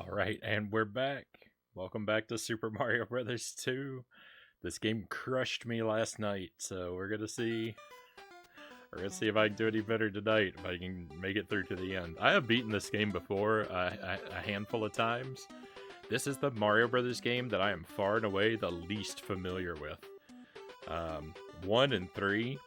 Alright, and we're back. Welcome back to Super Mario Brothers 2. This game crushed me last night, so we're gonna see if I can do any better tonight, if I can make it through to the end. I have beaten this game before a handful of times. This is the Mario Brothers game that I am far and away the least familiar with. 1 and 3.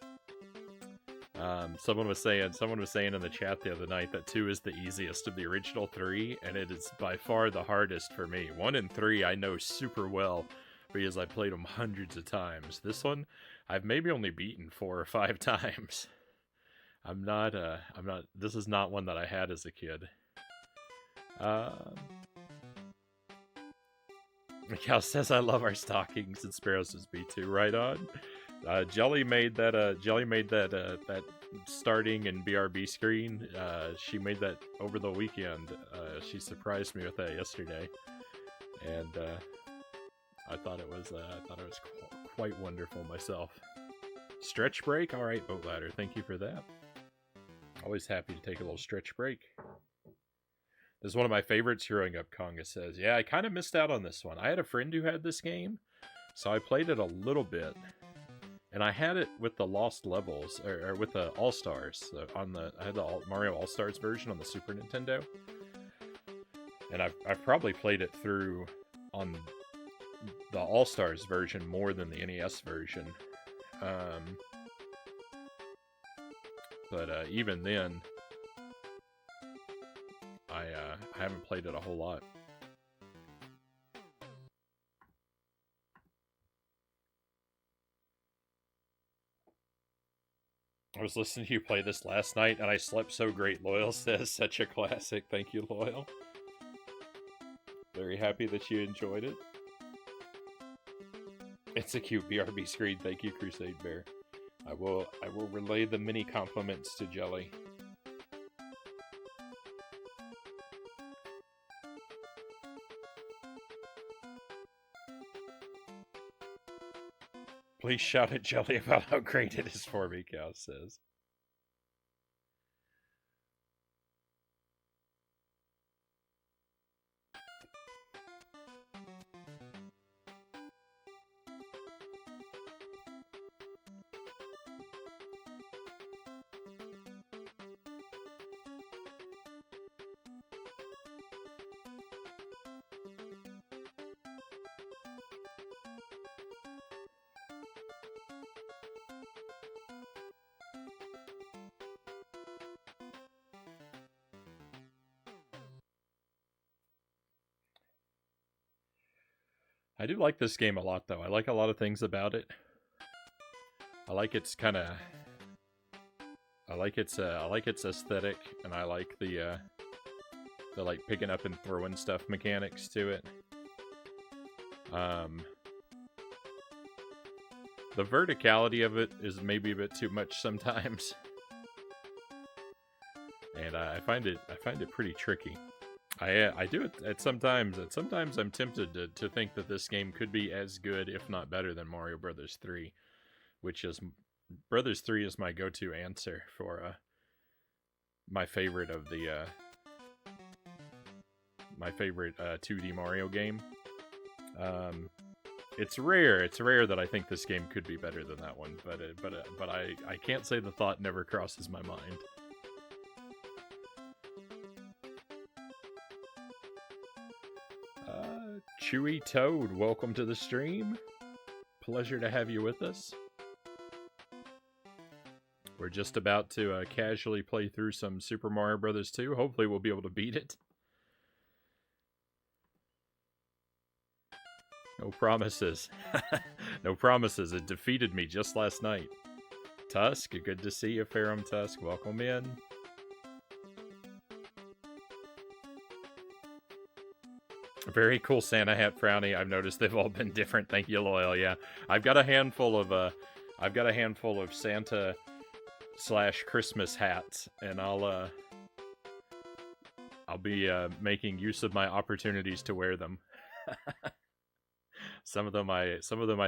Someone was saying in the chat the other night that 2 is the easiest of the original 3, and it is by far the hardest for me. 1 and 3 I know super well because I played them hundreds of times. This one I've maybe only beaten 4 or 5 times. This is not one that I had as a kid. Mikhail says I love our stockings, and Sparrow says B2. Right on. Jelly made that that starting and BRB screen. She made that over the weekend. She surprised me with that yesterday, and I thought it was quite wonderful myself. Stretch break, all right, boat ladder. Thank you for that. Always happy to take a little stretch break. This is one of my favorites growing up, Konga says. Yeah, I kind of missed out on this one. I had a friend who had this game, so I played it a little bit. And I had it with the Lost Levels, or with the All-Stars. So I had the Mario All-Stars version on the Super Nintendo. And I've probably played it through on the All-Stars version more than the NES version. But even then, I haven't played it a whole lot. I was listening to you play this last night, and I slept so great, Loyal says. Such a classic. Thank you, Loyal. Very happy that you enjoyed it. It's a cute BRB screen. Thank you, Crusade Bear. I will relay the many compliments to Jelly. Please shout at Jelly about how great it is for me, Cow says. I do like this game a lot, though. I like a lot of things about it. I like its aesthetic, and I like the like picking up and throwing stuff mechanics to it. The verticality of it is maybe a bit too much sometimes, and I find it pretty tricky. I do it at sometimes. At sometimes I'm tempted to think that this game could be as good, if not better, than Mario Brothers 3, which is Brothers 3 is my go-to answer for my favorite of the my favorite 2D Mario game. It's rare that I think this game could be better than that one, but I can't say the thought never crosses my mind. Chewy Toad, welcome to the stream. Pleasure to have you with us. We're just about to casually play through some Super Mario Brothers 2. Hopefully we'll be able to beat it. No promises. No promises. It defeated me just last night. Tusk, good to see you, Ferrum Tusk. Welcome in. Very cool Santa hat, Frownie. I've noticed they've all been different. Thank you, Loyal. Yeah, I've got a handful of Santa / Christmas hats, and I'll be making use of my opportunities to wear them. Some of them I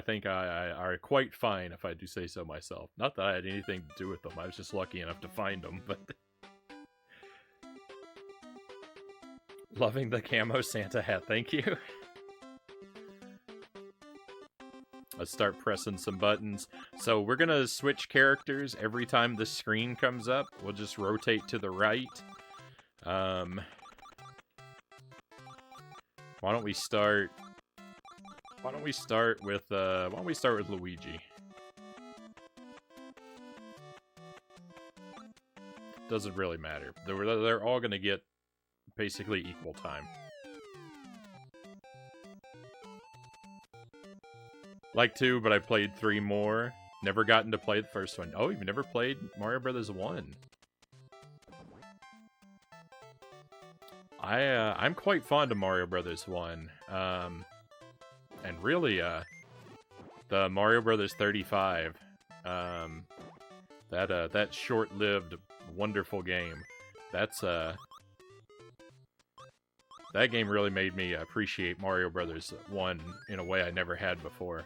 think are quite fine, if I do say so myself. Not that I had anything to do with them. I was just lucky enough to find them, but. Loving the camo Santa hat, thank you. Let's start pressing some buttons. So we're gonna switch characters every time the screen comes up. We'll just rotate to the right. Why don't we start? Why don't we start with Luigi? Doesn't really matter. They're all gonna get basically equal time. Like 2, but I played 3 more. Never gotten to play the first one. Oh, you've never played Mario Brothers 1? I'm quite fond of Mario Brothers 1. And really, the Mario Brothers 35, that short-lived, wonderful game. That game really made me appreciate Mario Brothers 1 in a way I never had before.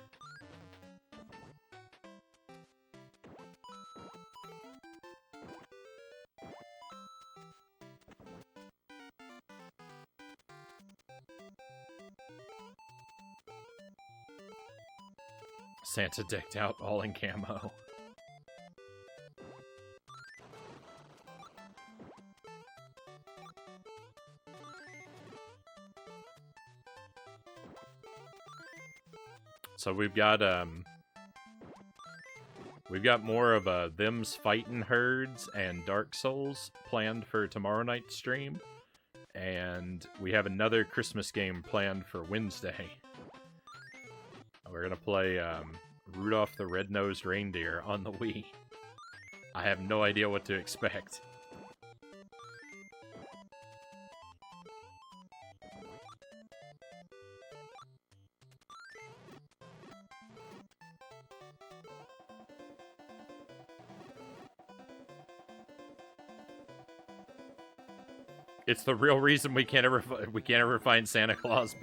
Santa decked out all in camo. So we've got more of Them's Fightin' Herds and Dark Souls planned for tomorrow night's stream. And we have another Christmas game planned for Wednesday. We're gonna play Rudolph the Red-Nosed Reindeer on the Wii. I have no idea what to expect. It's the real reason we can't ever find Santa Claus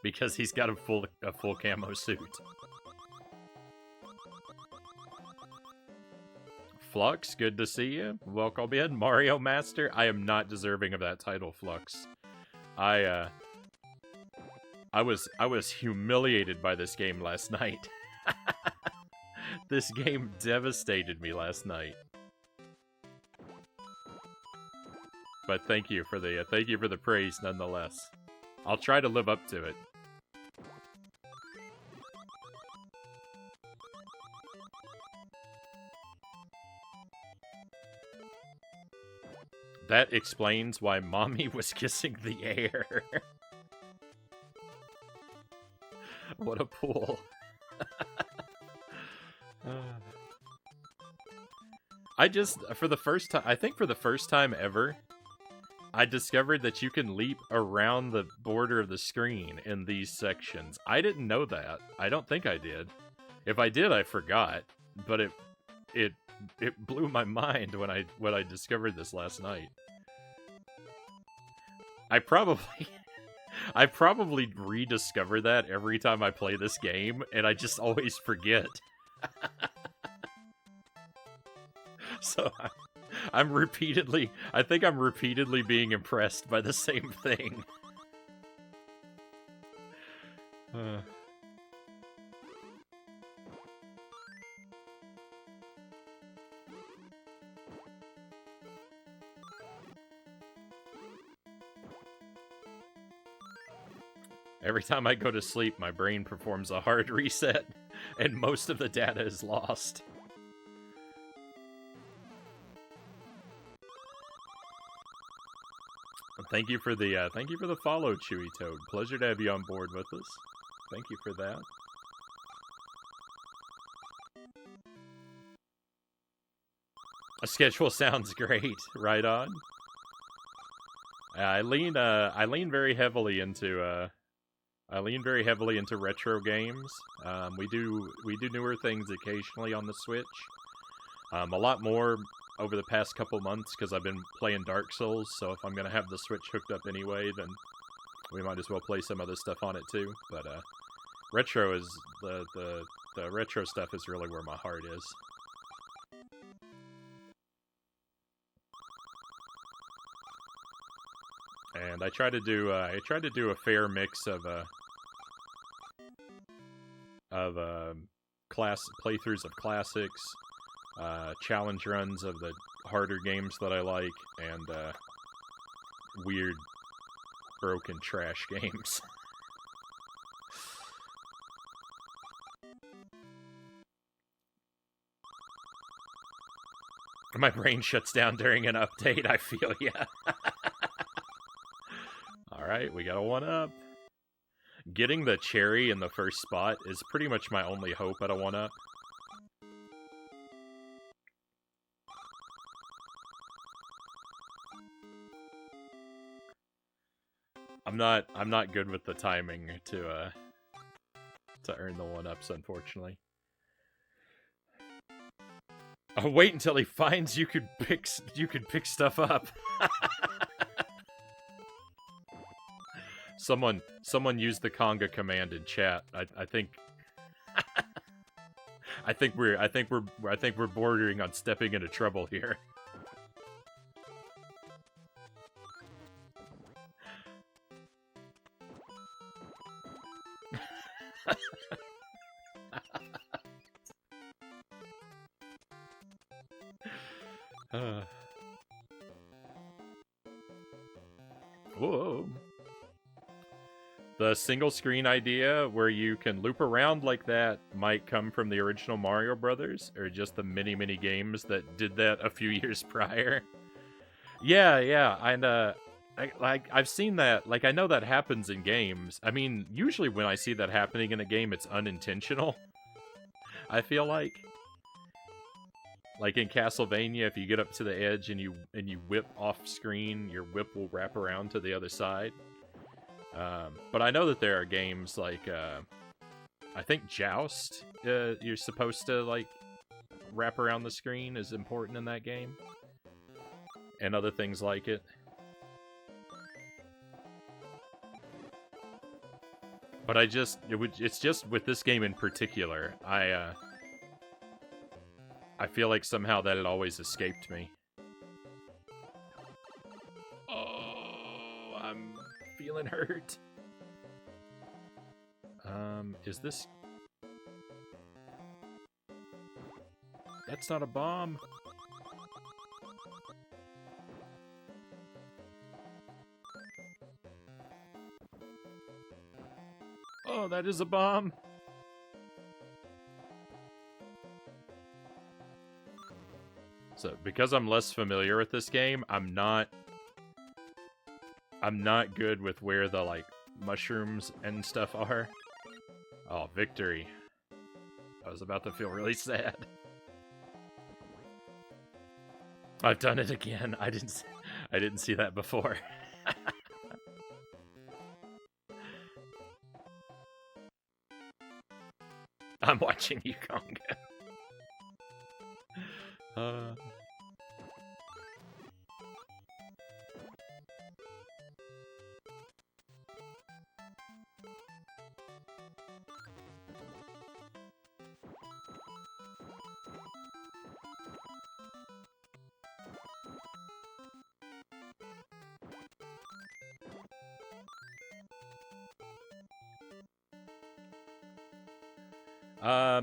because he's got a full camo suit. Flux, good to see you. Welcome in, Mario Master. I am not deserving of that title, Flux. I was humiliated by this game last night. This game devastated me last night. But thank you for the praise nonetheless. I'll try to live up to it. That explains why Mommy was kissing the air. What a pool. I just, for the first time, I think for the first time ever, I discovered that you can leap around the border of the screen in these sections. I didn't know that. I don't think I did. If I did, I forgot. But it blew my mind when I discovered this last night. I probably rediscover that every time I play this game, and I just always forget. So I think I'm repeatedly being impressed by the same thing. Every time I go to sleep, my brain performs a hard reset, and most of the data is lost. Thank you for the follow, Chewy Toad. Pleasure to have you on board with us. Thank you for that. A schedule sounds great. Right on. I lean very heavily into retro games. We do newer things occasionally on the Switch. A lot more over the past couple months because I've been playing Dark Souls, so if I'm gonna have the Switch hooked up anyway, then we might as well play some other stuff on it too. But retro is the retro stuff is really where my heart is. and I try to do a fair mix of class playthroughs of classics, challenge runs of the harder games that I like, and weird broken trash games. My brain shuts down during an update, I feel ya. Alright, we got a 1-up. Getting the cherry in the first spot is pretty much my only hope at a 1-up. I'm not good with the timing to earn the 1-ups, unfortunately. Oh, wait until he finds you could pick stuff up. Someone used the conga command in chat. I think I think we're bordering on stepping into trouble here. Whoa. The single screen idea where you can loop around like that might come from the original Mario Brothers, or just the many games that did that a few years prior. Yeah, and I've seen that. Like, I know that happens in games. I mean, usually when I see that happening in a game, it's unintentional. I feel like in Castlevania, if you get up to the edge and you whip off screen, your whip will wrap around to the other side. But I know that there are games like, I think Joust, you're supposed to, like, wrap around the screen is important in that game. And other things like it. But it's just with this game in particular, I feel like somehow that it always escaped me. Oh, I'm feeling hurt. Is this... That's not a bomb. Oh, that is a bomb. So, because I'm less familiar with this game, I'm not good with where the, like, mushrooms and stuff are. Oh, victory. I was about to feel really sad. I've done it again. I didn't see that before. I'm watching you, Conga.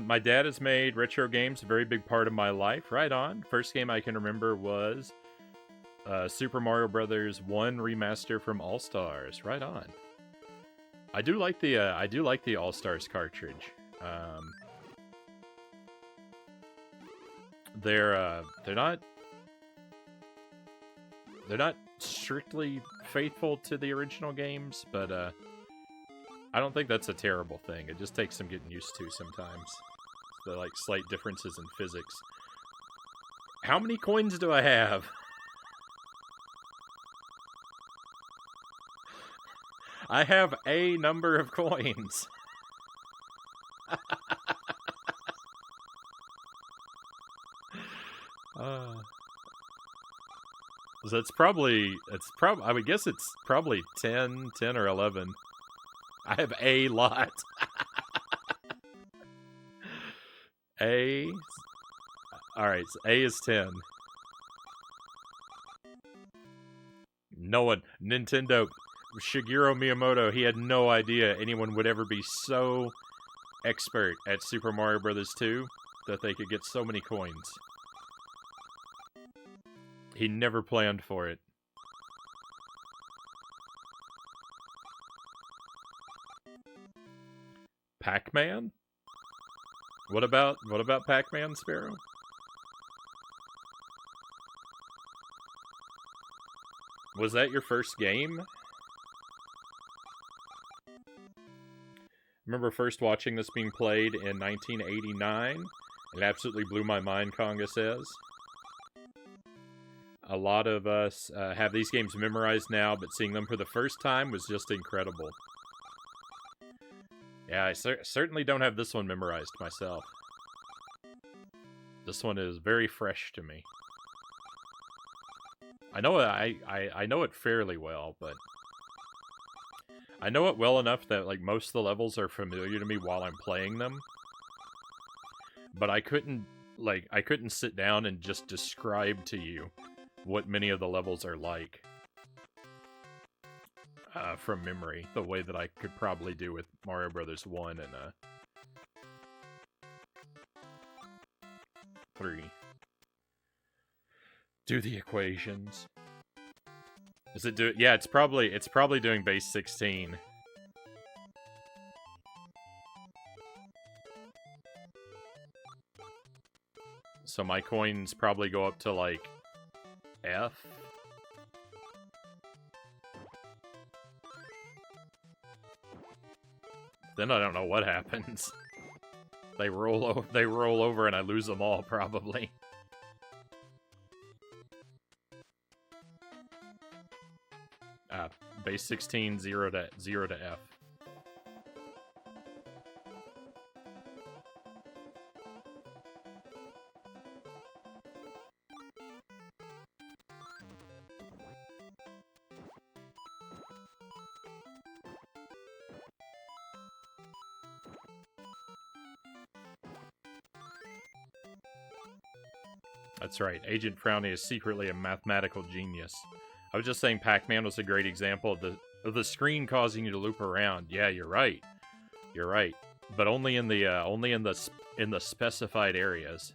My dad has made retro games a very big part of my life. Right on. First game I can remember was Super Mario Brothers 1 remaster from All Stars. Right on. I do like the All Stars cartridge. They're not strictly faithful to the original games, but I don't think that's a terrible thing. It just takes some getting used to sometimes. The, like, slight differences in physics. How many coins do I have? I have a number of coins. So I would guess it's probably 10 or 11. I have a lot. A. Alright, so A is 10. No one, Nintendo, Shigeru Miyamoto, he had no idea anyone would ever be so expert at Super Mario Bros. 2 that they could get so many coins. He never planned for it. Pac-Man? What about Pac-Man, Sparrow? Was that your first game? Remember first watching this being played in 1989? It absolutely blew my mind, Conga says. A lot of us have these games memorized now, but seeing them for the first time was just incredible. Yeah, I certainly don't have this one memorized myself. This one is very fresh to me. I know I know it fairly well, but I know it well enough that like most of the levels are familiar to me while I'm playing them. But I couldn't sit down and just describe to you what many of the levels are like from memory, the way that I could probably do with Mario Brothers 1 and 3. Do the equations. Is it do? Yeah, it's probably doing base 16. So my coins probably go up to like F. Then I don't know what happens. They roll over and I lose them all probably. Base 16, 0 to F. That's right, Agent Frownie is secretly a mathematical genius. I was just saying Pac-Man was a great example of the screen causing you to loop around. Yeah, you're right. You're right. But only in the specified areas.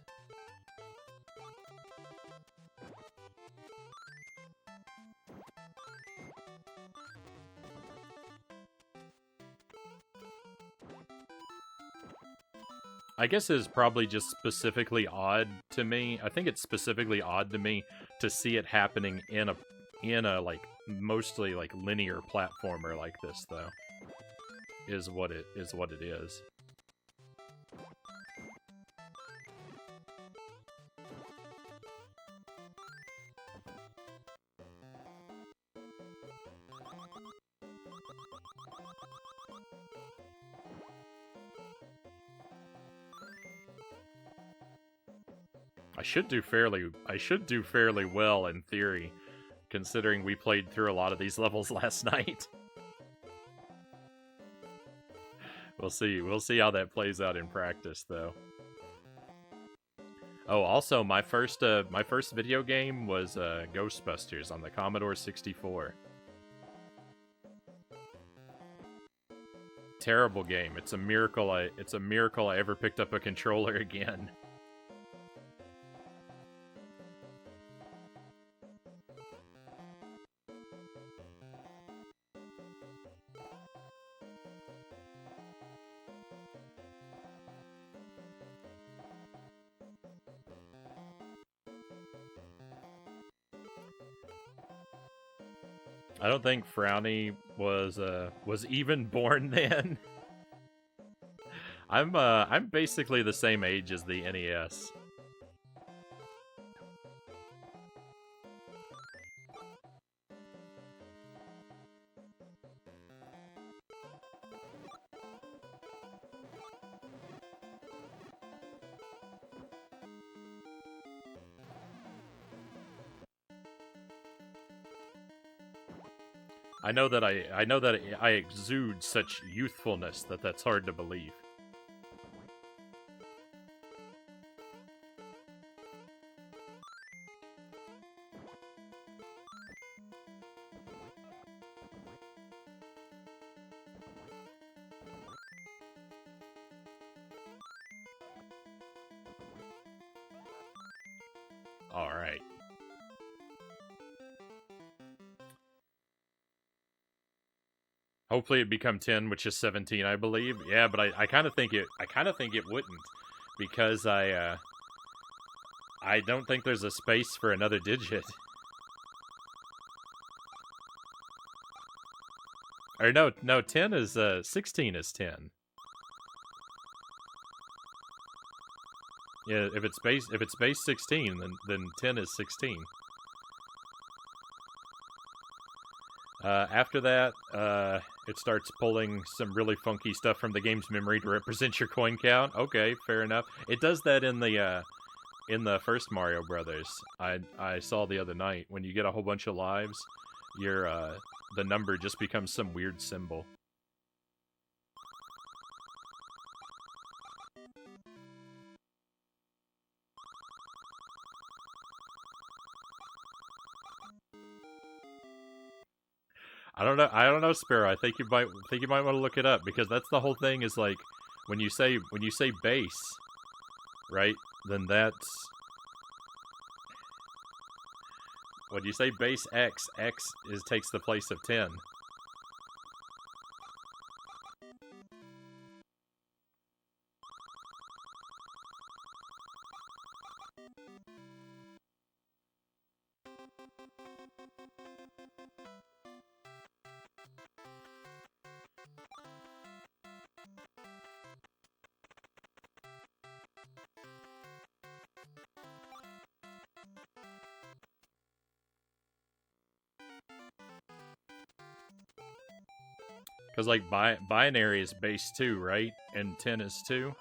I guess it's probably just specifically odd to me. I think it's specifically odd to me to see it happening in a like mostly like linear platformer like this though. Is what it is. I should do fairly well in theory, considering we played through a lot of these levels last night. We'll see how that plays out in practice though. Oh, also my first video game was Ghostbusters on the Commodore 64. Terrible game. It's a miracle I ever picked up a controller again. I don't think Frownie was even born then. I'm basically the same age as the NES. I know that I exude such youthfulness that's hard to believe. All right. Hopefully it become 10, which is 17, I believe. Yeah, but I kind of think it. I kind of think it wouldn't, because I don't think there's a space for another digit. Or no, 10 is 16 is 10. Yeah, if it's base 16, then 10 is 16. After that, it starts pulling some really funky stuff from the game's memory to represent your coin count. Okay, fair enough. It does that in the first Mario Brothers. I saw the other night, when you get a whole bunch of lives, your the number just becomes some weird symbol. I don't know, Sparrow. I think you might want to look it up, because that's the whole thing. Is like when you say base, right? Then that's when you say base X. X takes the place of 10. Because like binary is base 2, right? And 10 is 2.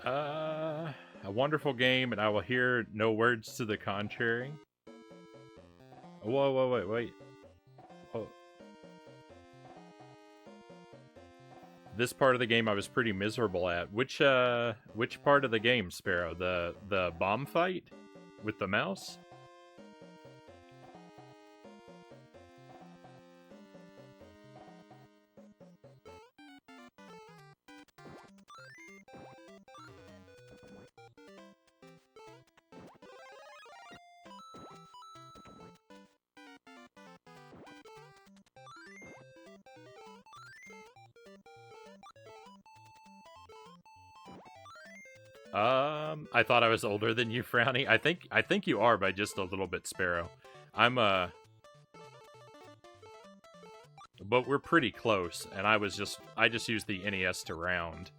A wonderful game, and I will hear no words to the contrary. Whoa, wait. Whoa. This part of the game I was pretty miserable at. Which part of the game, Sparrow? The bomb fight with the mouse? I thought I was older than you, Frownie. I think you are by just a little bit, Sparrow. I'm but we're pretty close, and I just used the NES to round.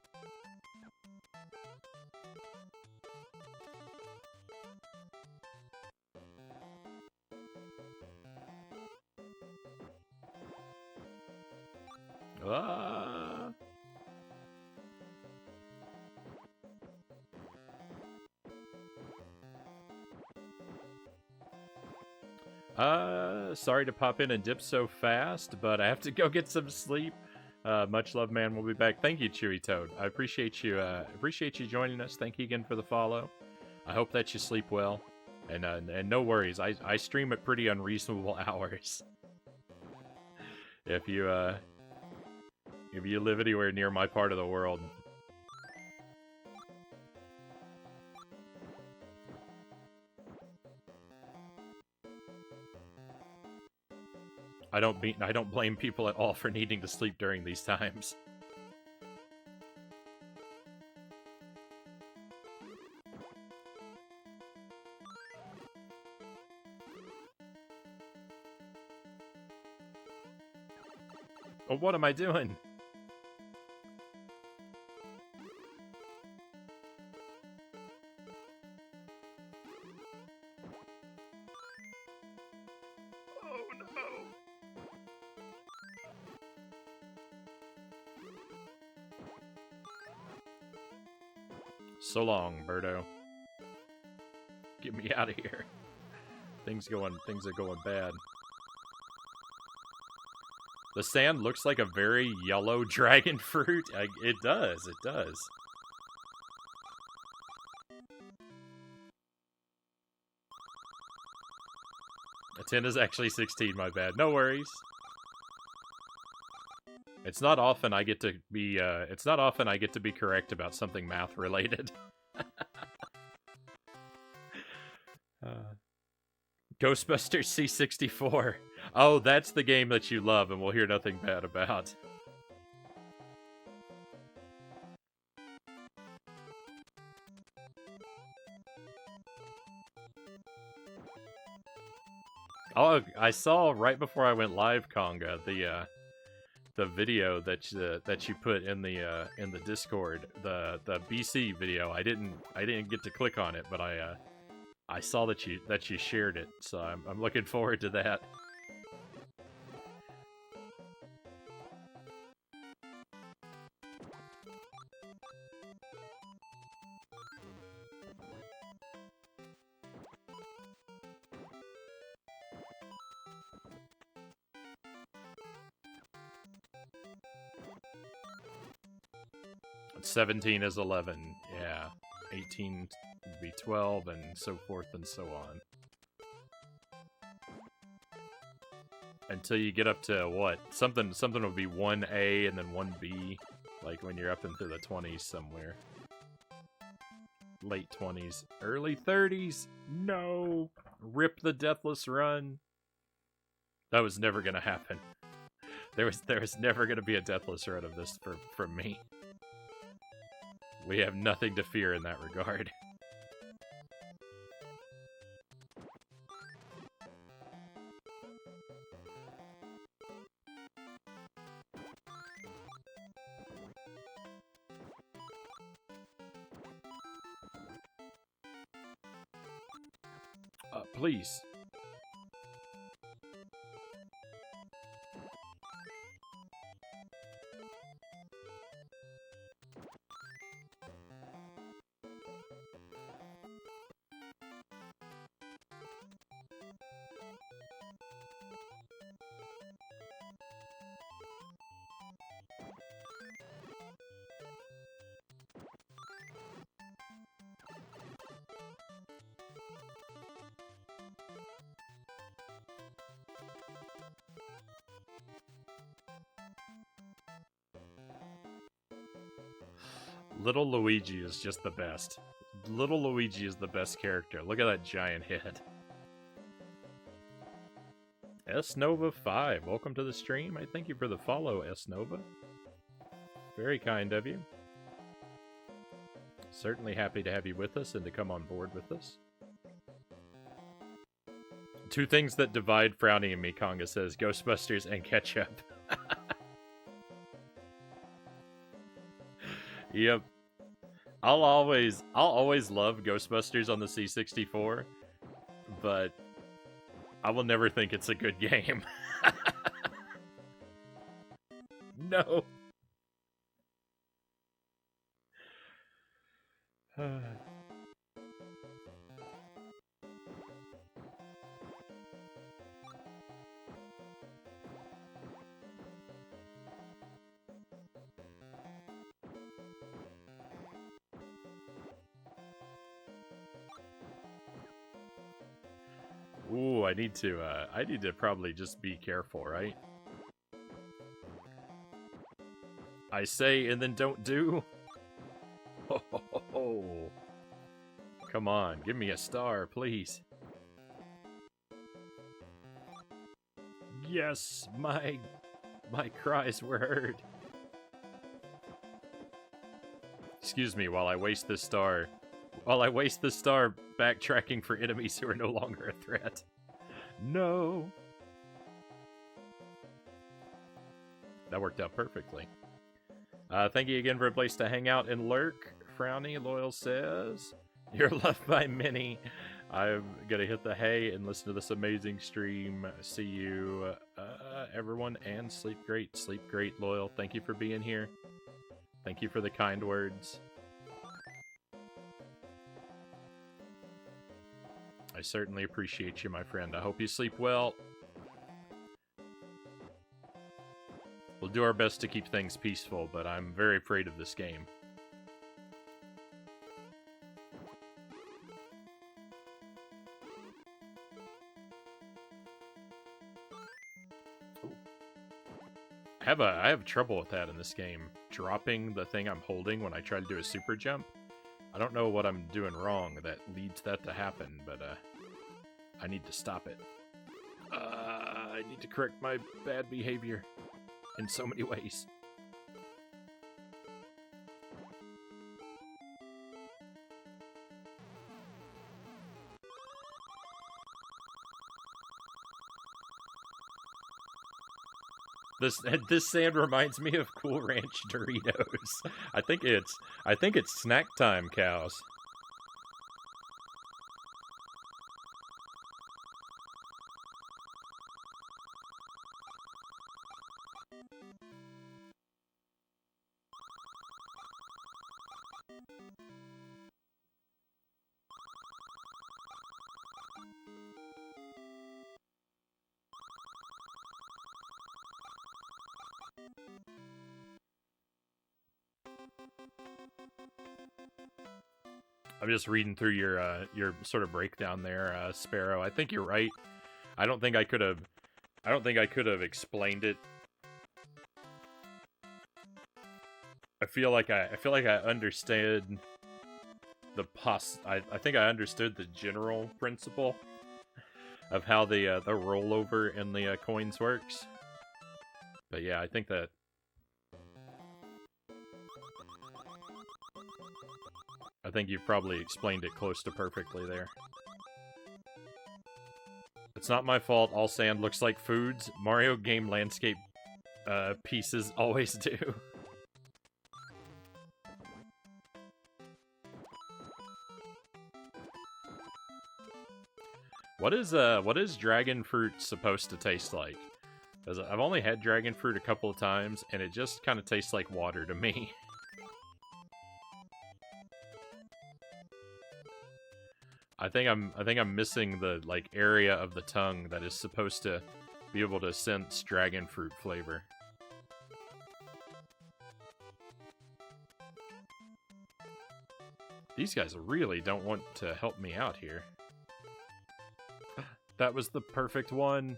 Sorry to pop in and dip so fast, but I have to go get some sleep. Much love, man. We'll be back. Thank you, Chewy Toad. I appreciate you joining us. Thank you again for the follow. I hope that you sleep well, and no worries. I stream at pretty unreasonable hours. If you live anywhere near my part of the world. I don't blame people at all for needing to sleep during these times. Oh, what am I doing? So long, Birdo. Get me out of here. Things are going bad. The sand looks like a very yellow dragon fruit. It does. A 10 is actually 16, my bad. No worries. It's not often I get to be correct about something math related. Ghostbusters C64. Oh, that's the game that you love and we'll hear nothing bad about. Oh, I saw right before I went live, Conga, the video that you put in the Discord, the BC video. I didn't get to click on it, but I saw that you shared it, so I'm looking forward to that. It's 17 is 11, yeah. 18 would be 12, and so forth and so on. Until you get up to what? Something would be 1A and then 1B, like when you're up into the 20s somewhere. Late 20s, early 30s. No, rip the Deathless Run. That was never gonna happen. There was never gonna be a Deathless Run of this from me. We have nothing to fear in that regard. Please. Little Luigi is just the best. Little Luigi is the best character. Look at that giant head. S-Nova5, welcome to the stream. I thank you for the follow, S-Nova. Very kind of you. Certainly happy to have you with us and to come on board with us. Two things that divide Frownie and me, Conga says, Ghostbusters and ketchup. Yep. I'll always love Ghostbusters on the C64, but I will never think it's a good game. No. Ooh, I need to probably just be careful, right? I say and then don't do. Oh. Come on, give me a star, please. Yes, my cries were heard. Excuse me while I waste this star. While I waste the star backtracking for enemies who are no longer a threat. No. That worked out perfectly. Thank you again for a place to hang out and lurk. Frownie Loyal says, you're loved by many. I'm gonna hit the hay and listen to this amazing stream. See you, everyone, and sleep great. Sleep great, Loyal. Thank you for being here. Thank you for the kind words. I certainly appreciate you, my friend. I hope you sleep well. We'll do our best to keep things peaceful, but I'm very afraid of this game. I have trouble with that in this game. Dropping the thing I'm holding when I try to do a super jump. I don't know what I'm doing wrong that leads that to happen, but I need to stop it. I need to correct my bad behavior in so many ways. This sand reminds me of Cool Ranch Doritos. I think it's snack time, cows. I'm just reading through your sort of breakdown there, Sparrow. I think you're right. I don't think I could have explained it. I feel like I understood I think I understood the general principle of how the rollover in the coins works. But yeah, I think that you've probably explained it close to perfectly there. It's not my fault. All sand looks like foods. Mario game landscape pieces always do. What is dragon fruit supposed to taste like? Because I've only had dragon fruit a couple of times, and it just kind of tastes like water to me. I think I'm missing the area of the tongue that is supposed to be able to sense dragon fruit flavor. These guys really don't want to help me out here. That was the perfect one.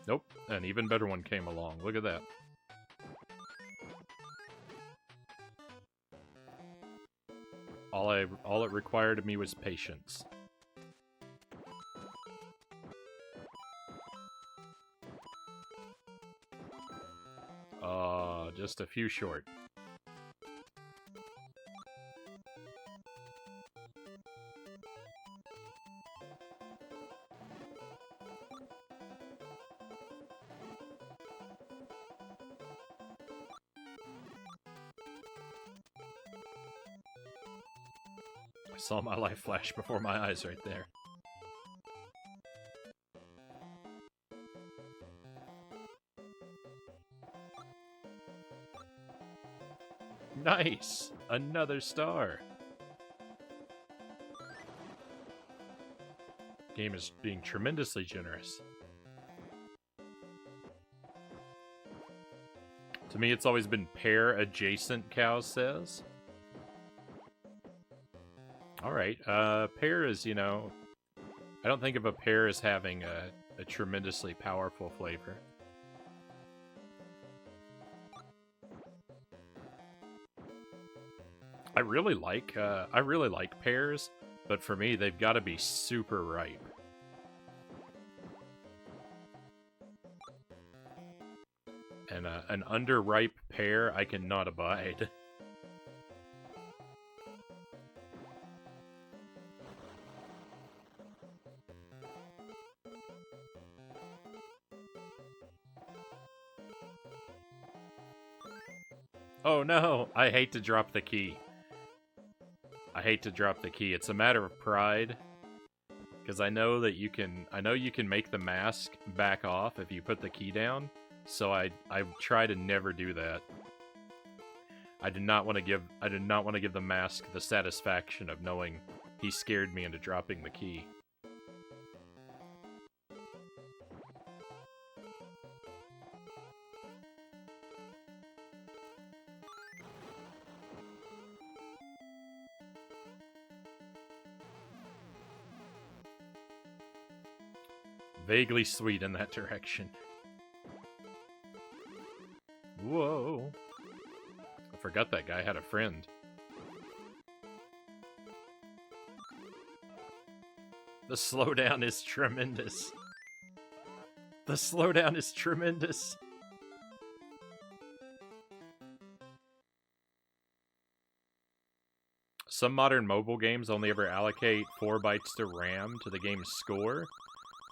Nope, an even better one came along. Look at that. All it required of me was patience. Just a few short. I saw my life flash before my eyes right there. Nice! Another star! Game is being tremendously generous. To me, it's always been pair adjacent, Cow says. Alright, pear is, you know... I don't think of a pear as having a tremendously powerful flavor. I really like pears, but for me, they've got to be super ripe. And an underripe pear, I cannot abide. Oh no, I hate to drop the key. I hate to drop the key. It's a matter of pride. Because I know that you can make the mask back off if you put the key down. So I try to never do that. I did not want to give the mask the satisfaction of knowing he scared me into dropping the key. Vaguely sweet in that direction. Whoa. I forgot that guy had a friend. The slowdown is tremendous. The slowdown is tremendous. Some modern mobile games only ever allocate 4 bytes to RAM to the game's score.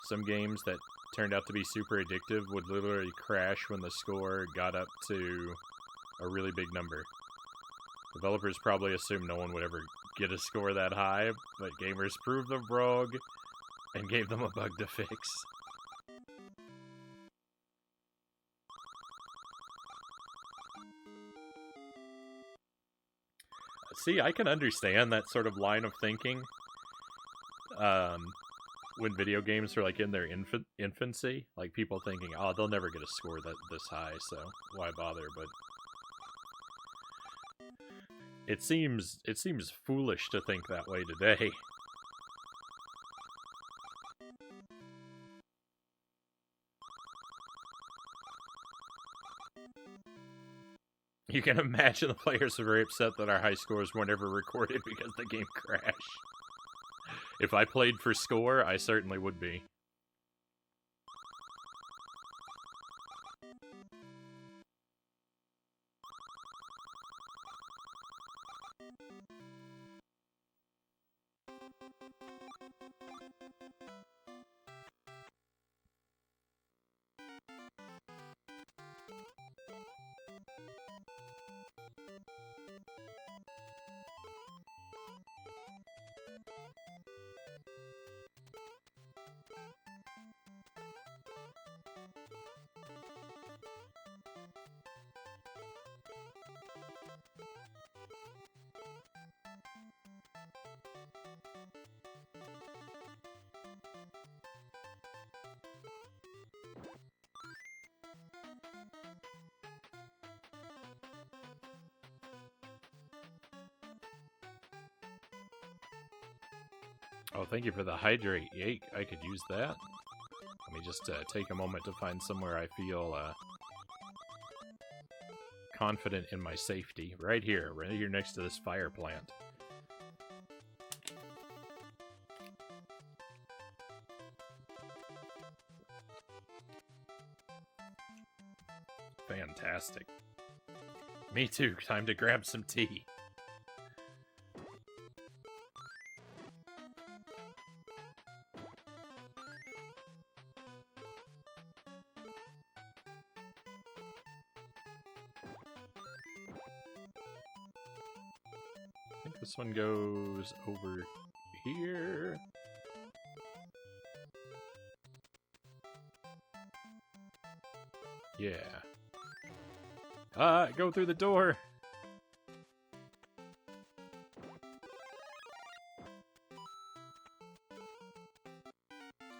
Some games that turned out to be super addictive would literally crash when the score got up to a really big number. Developers probably assumed no one would ever get a score that high, but gamers proved them wrong and gave them a bug to fix. See, I can understand that sort of line of thinking. When video games are like in their infancy, like people thinking, "Oh, they'll never get a score this high, so why bother?" But it seems foolish to think that way today. You can imagine the players are very upset that our high scores weren't ever recorded because the game crashed. If I played for score, I certainly would be. Oh, thank you for the hydrate. Yake, I could use that. Let me just take a moment to find somewhere I feel confident in my safety. Right here next to this fire plant. Fantastic. Me too. Time to grab some tea. I think this one goes over here. Yeah. Go through the door!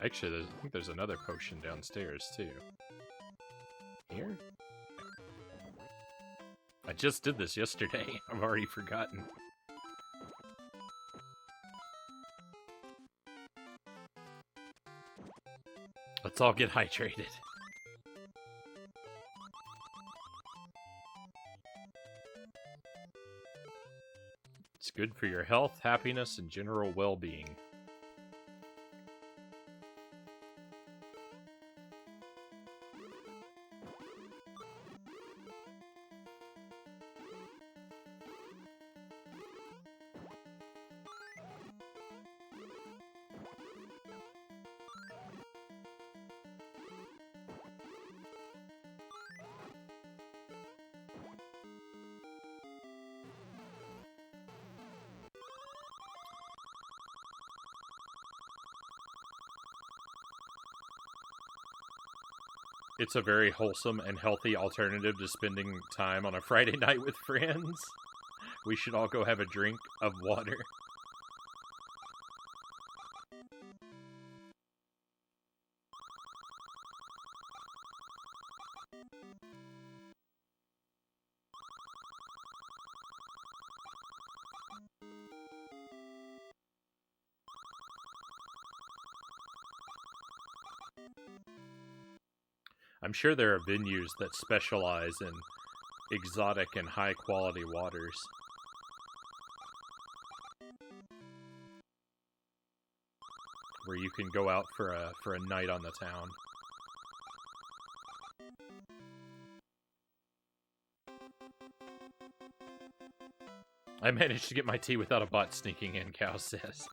Actually, I think there's another potion downstairs, too. Here? I just did this yesterday. I've already forgotten. Let's all get hydrated. It's good for your health, happiness, and general well-being. It's a very wholesome and healthy alternative to spending time on a Friday night with friends. We should all go have a drink of water. I'm sure there are venues that specialize in exotic and high-quality waters. Where you can go out for a night on the town. I managed to get my tea without a bot sneaking in, Cow says.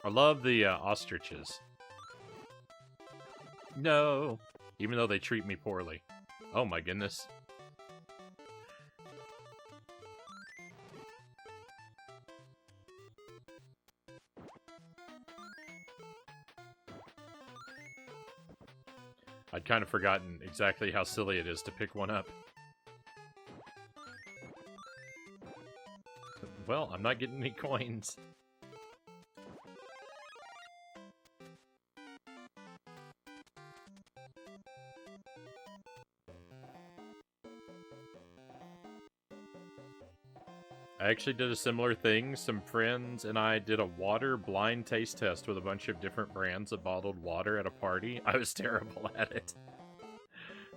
I love the ostriches. No! Even though they treat me poorly. Oh my goodness. I'd kind of forgotten exactly how silly it is to pick one up. Well, I'm not getting any coins. I actually did a similar thing. Some friends and I did a water blind taste test with a bunch of different brands of bottled water at a party. I was terrible at it.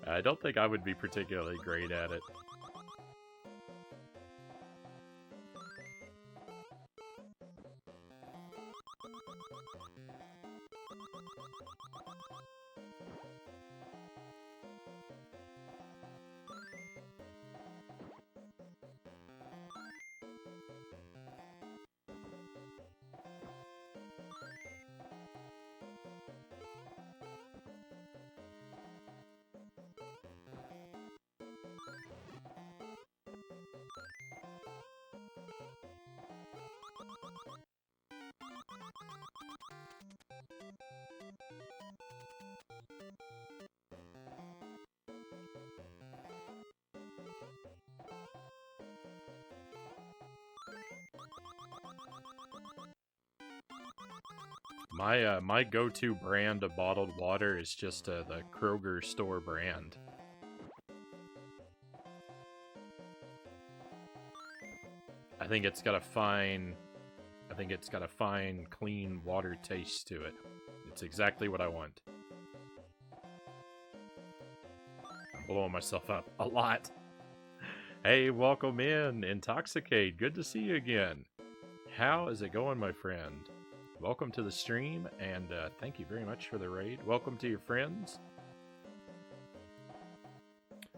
I don't think I would be particularly great at it. My go-to brand of bottled water is just the Kroger store brand. I think it's got a fine, clean water taste to it. It's exactly what I want. I'm blowing myself up a lot. Hey, welcome in, Intoxicate. Good to see you again. How is it going, my friend? Welcome to the stream, and thank you very much for the raid. Welcome to your friends.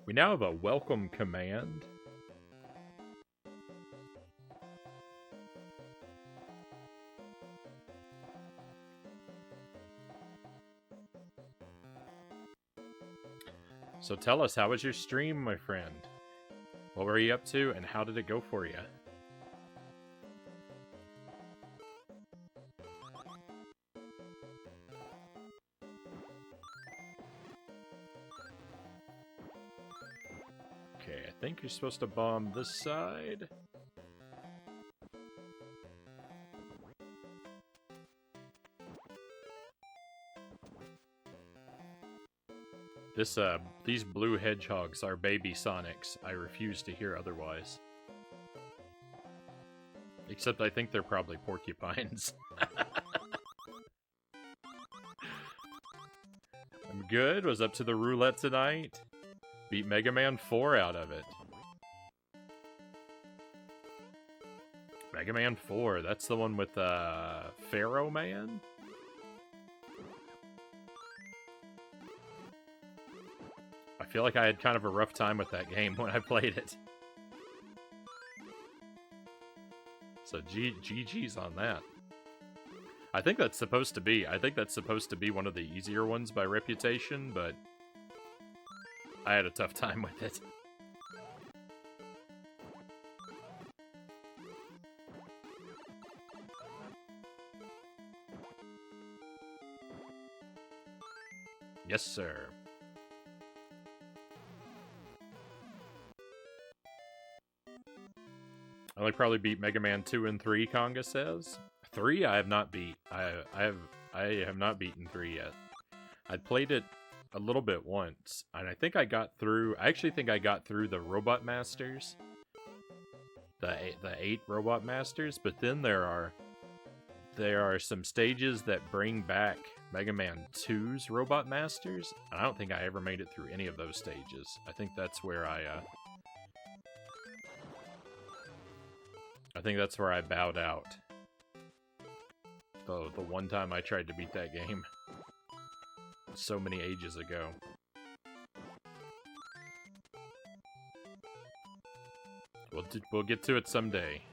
We now have a welcome command. So tell us, how was your stream, my friend? What were you up to, and how did it go for you? Okay, I think you're supposed to bomb this side. These blue hedgehogs are baby Sonics. I refuse to hear otherwise. Except I think they're probably porcupines. I'm good. Was up to the roulette tonight. Beat Mega Man 4 out of it. Mega Man 4, that's the one with Pharaoh Man? I feel like I had kind of a rough time with that game when I played it. So GG's on that. I think that's supposed to be. I think that's supposed to be one of the easier ones by reputation, but I had a tough time with it. Yes, sir. I only probably beat Mega Man 2 and 3, Conga says. 3 I have not beat. I have not beaten 3 yet. I played it a little bit once, and I think I got through. I actually think I got through the Robot Masters, the 8 Robot Masters. But then there are some stages that bring back Mega Man 2's Robot Masters, and I don't think I ever made it through any of those stages. I think that's where I think that's where I bowed out. The one time I tried to beat that game. So many ages ago. We'll get to it someday.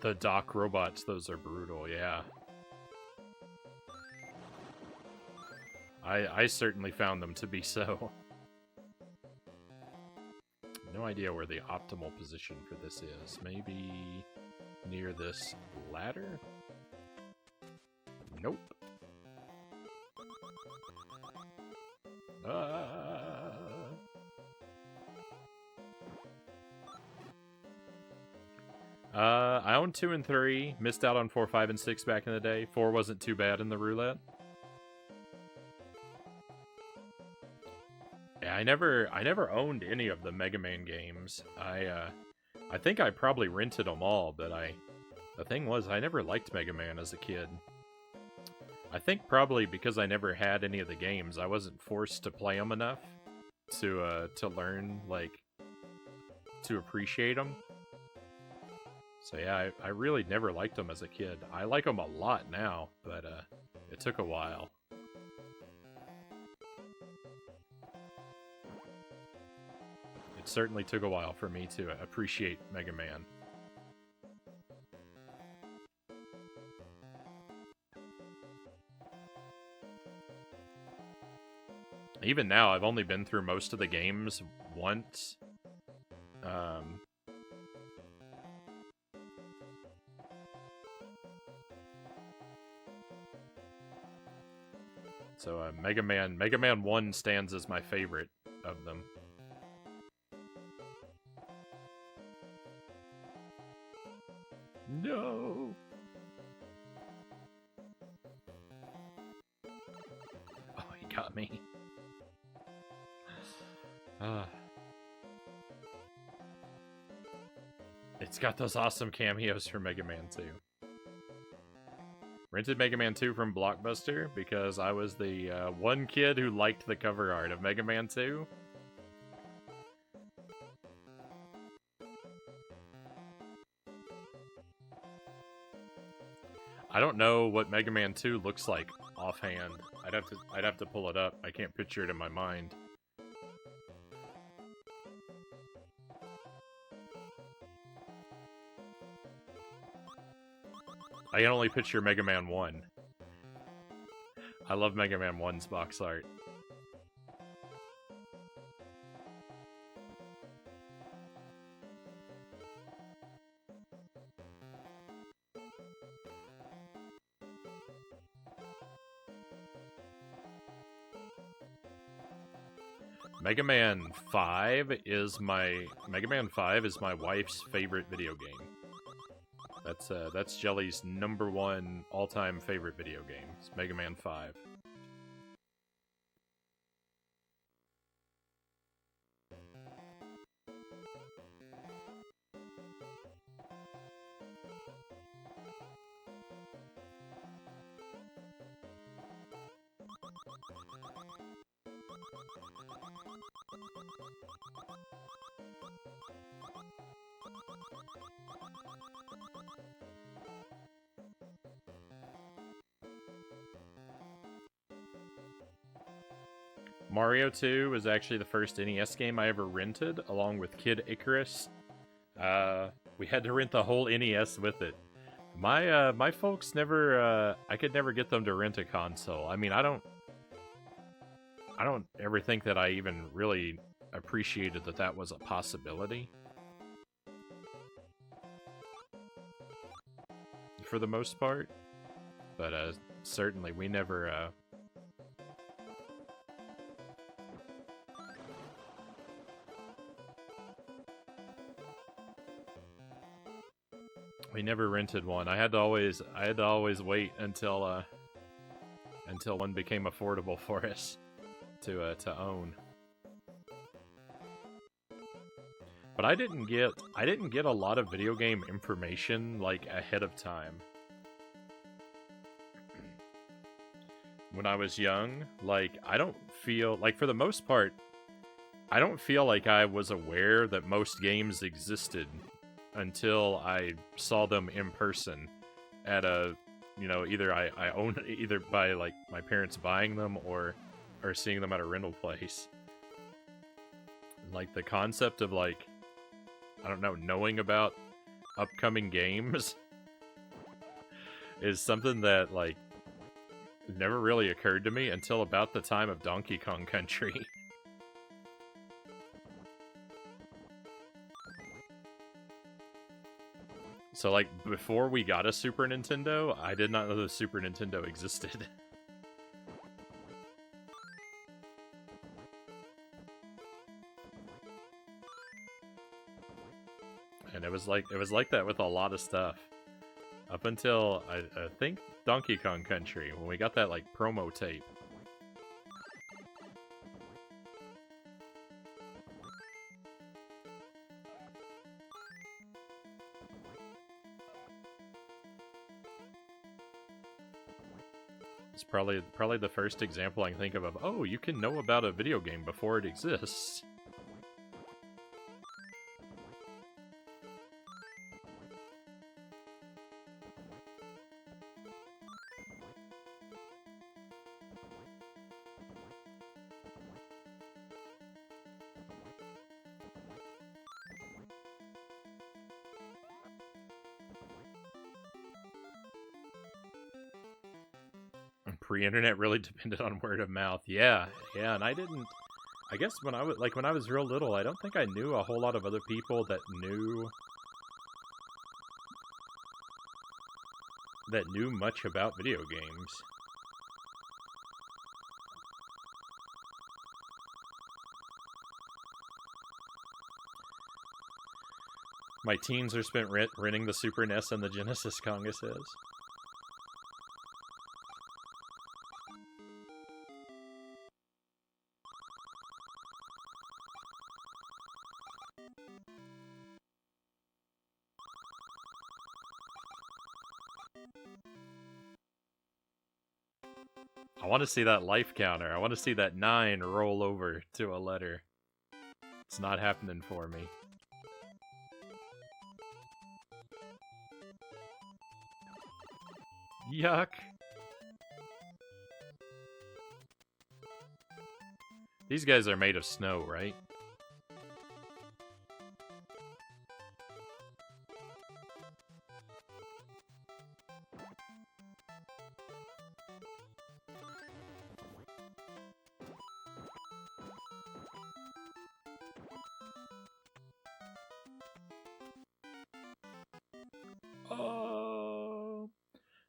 The dock robots, those are brutal, yeah. I certainly found them to be so. No idea where the optimal position for this is. Maybe near this ladder? Nope. I owned 2 and 3. Missed out on 4, 5, and 6 back in the day. 4 wasn't too bad in the roulette. Yeah, I never owned any of the Mega Man games. I think I probably rented them all, but the thing was, I never liked Mega Man as a kid. I think probably because I never had any of the games, I wasn't forced to play them enough to learn, like, to appreciate them. So yeah, I really never liked them as a kid. I like them a lot now, but it took a while. It certainly took a while for me to appreciate Mega Man. Even now, I've only been through most of the games once. So Mega Man 1 stands as my favorite of them. No! Oh, he got me. It's got those awesome cameos from Mega Man 2. Rented Mega Man 2 from Blockbuster because I was the one kid who liked the cover art of Mega Man 2. I don't know what Mega Man 2 looks like offhand. I'd have to pull it up. I can't picture it in my mind. I can only picture Mega Man 1. I love Mega Man 1's box art. Mega Man 5 is my wife's favorite video game. That's Jelly's #1 all-time favorite video game. It's Mega Man 5. Mario 2 was actually the first NES game I ever rented, along with Kid Icarus We had to rent the whole NES with it. My folks never. I could never get them to rent a console. I mean, I don't ever think that I even really appreciated that that was a possibility. For the most part, but certainly we never. We never rented one. I had to always wait until one became affordable for us to own. But I didn't get a lot of video game information like ahead of time. When I was young, like I don't feel like for the most part I don't feel like I was aware that most games existed until I saw them in person at a, either I owned either by like my parents buying them or seeing them at a rental place. Like the concept of like, I don't know, knowing about upcoming games is something that like never really occurred to me until about the time of Donkey Kong Country. So, like, before we got a Super Nintendo, I did not know the Super Nintendo existed. And it was like that with a lot of stuff. Up until, I think, Donkey Kong Country, when we got that, like, promo tape. It's probably the first example I can think of, oh, you can know about a video game before it exists. Pre-internet really depended on word of mouth. Yeah, and I guess when I was real little, I don't think I knew a whole lot of other people that knew much about video games. My teens are spent renting the Super NES and the Genesis, Conga says. I want to see that life counter. I want to see that 9 roll over to a letter. It's not happening for me. Yuck. These guys are made of snow, right?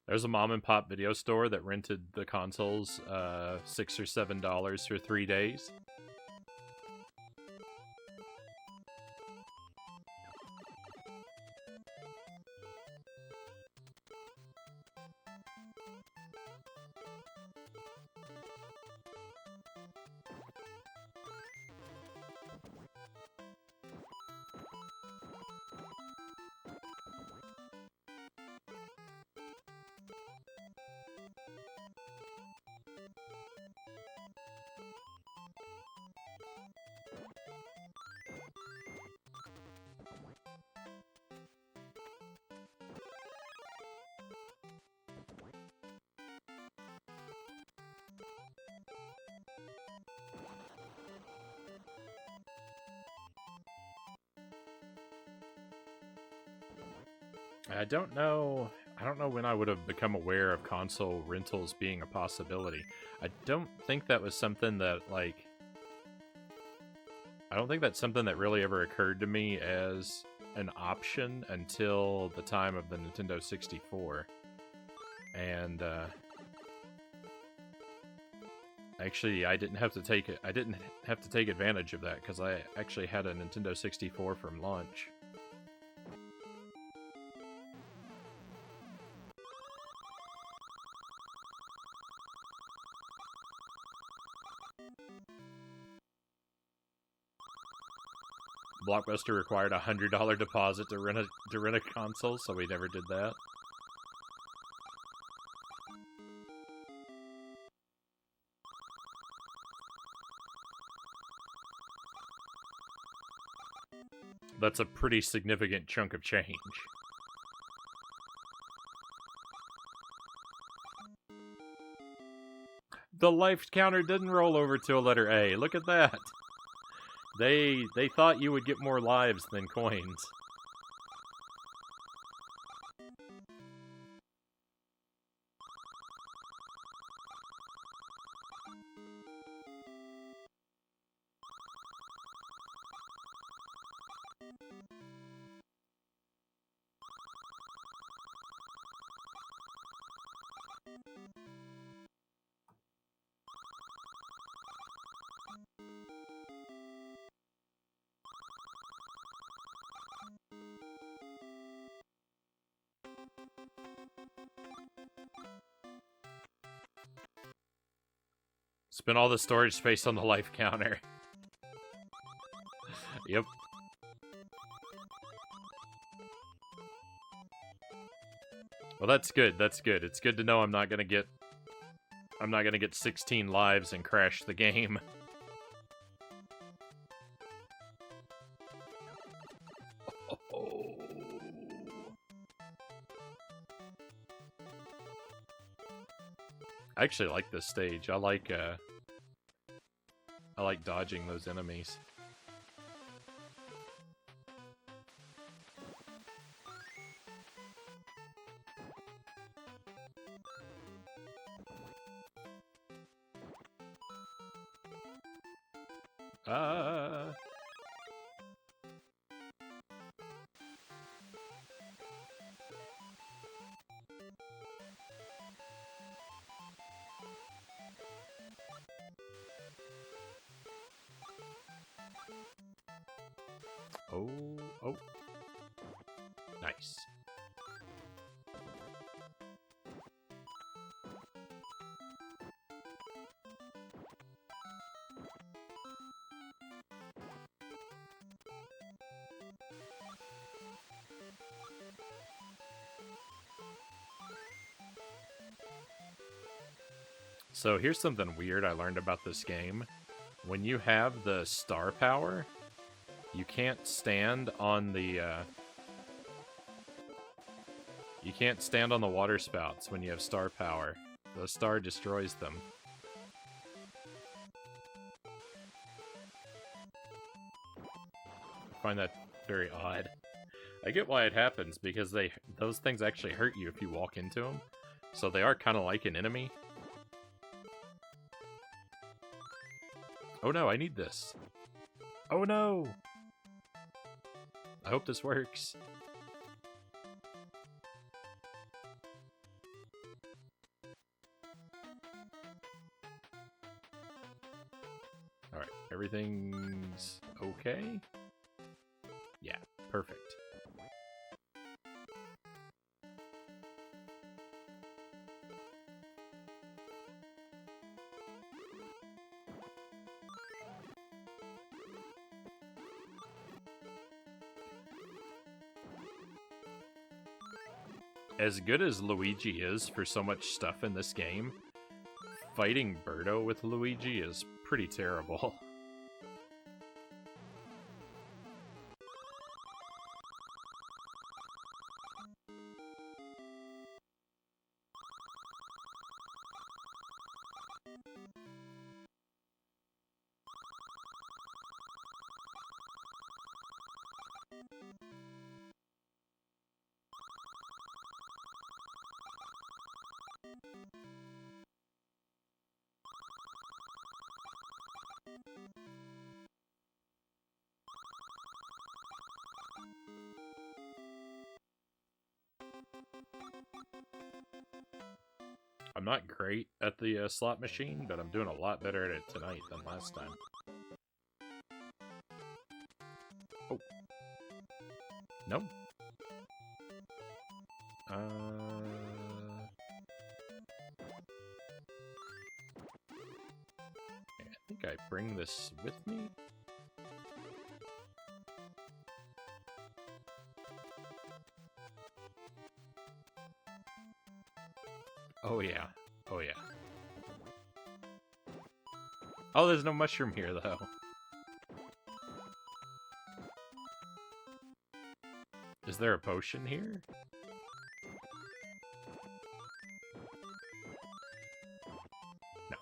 There's a mom and pop video store that rented the consoles $6 or $7 for 3 days. I don't know. I don't know when I would have become aware of console rentals being a possibility. I don't think that was something that, like... I don't think that's something that really ever occurred to me as an option until the time of the Nintendo 64. And, actually, I didn't have to take advantage of that, because I actually had a Nintendo 64 from launch. Blockbuster required a $100 deposit to rent a console, so we never did that. That's a pretty significant chunk of change. The life counter didn't roll over to a letter A. Look at that. They thought you would get more lives than coins. Spend all the storage space on the life counter. Yep. Well, that's good. That's good. It's good to know I'm not gonna get 16 lives and crash the game. I actually like this stage. I like dodging those enemies. Oh. Nice. So here's something weird I learned about this game. When you have the star power, you can't stand on the water spouts when you have star power. The star destroys them. I find that very odd. I get why it happens, because those things actually hurt you if you walk into them. So they are kind of like an enemy. Oh no, I need this. Oh no! I hope this works. Alright, everything's okay? Yeah, perfect. As good as Luigi is for so much stuff in this game, fighting Birdo with Luigi is pretty terrible. I'm not great at the slot machine, but I'm doing a lot better at it tonight than last time. Oh. Nope. I think I bring this with me. Oh yeah. Oh yeah. Oh, there's no mushroom here, though. Is there a potion here? No.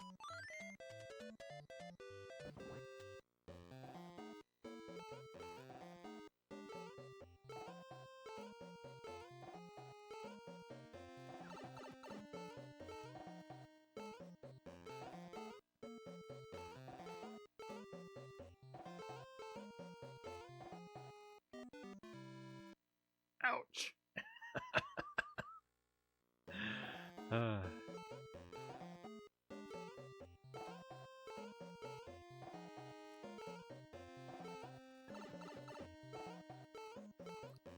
Ouch.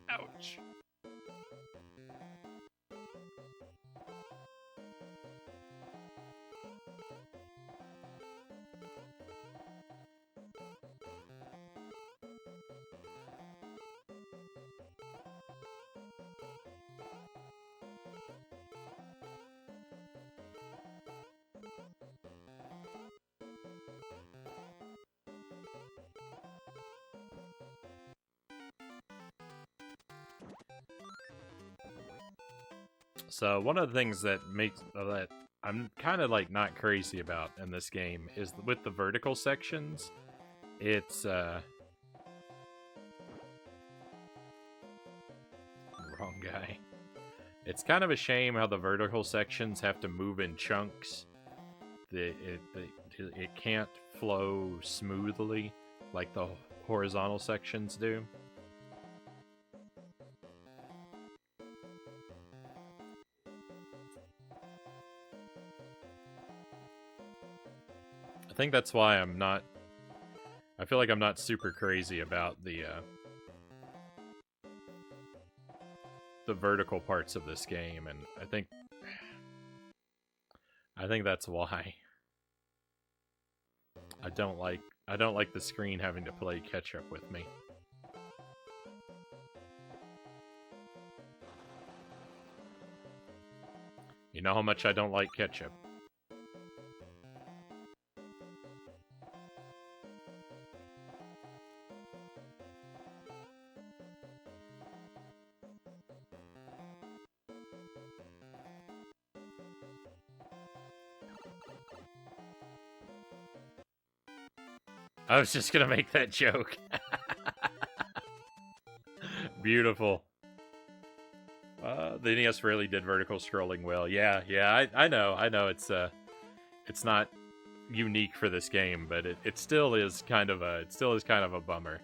Ouch. So one of the things that makes that I'm kind of like not crazy about in this game is with the vertical sections. It's wrong guy. It's kind of a shame how the vertical sections have to move in chunks. It can't flow smoothly like the horizontal sections do. I think that's why I'm not... I feel like I'm not super crazy about the vertical parts of this game, and I think that's why I don't like the screen having to play catch up with me. You know how much I don't like ketchup. I was just gonna make that joke. Beautiful. The NES really did vertical scrolling well. Yeah, I know. It's not unique for this game, but it still is kind of a bummer.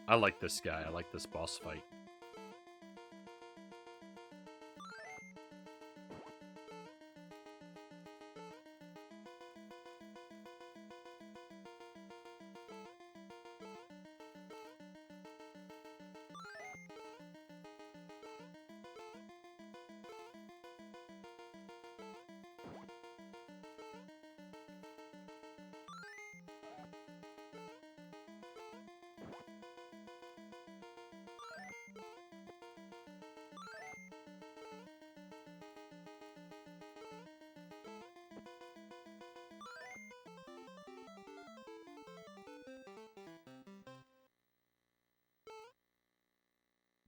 I like this guy. I like this boss fight.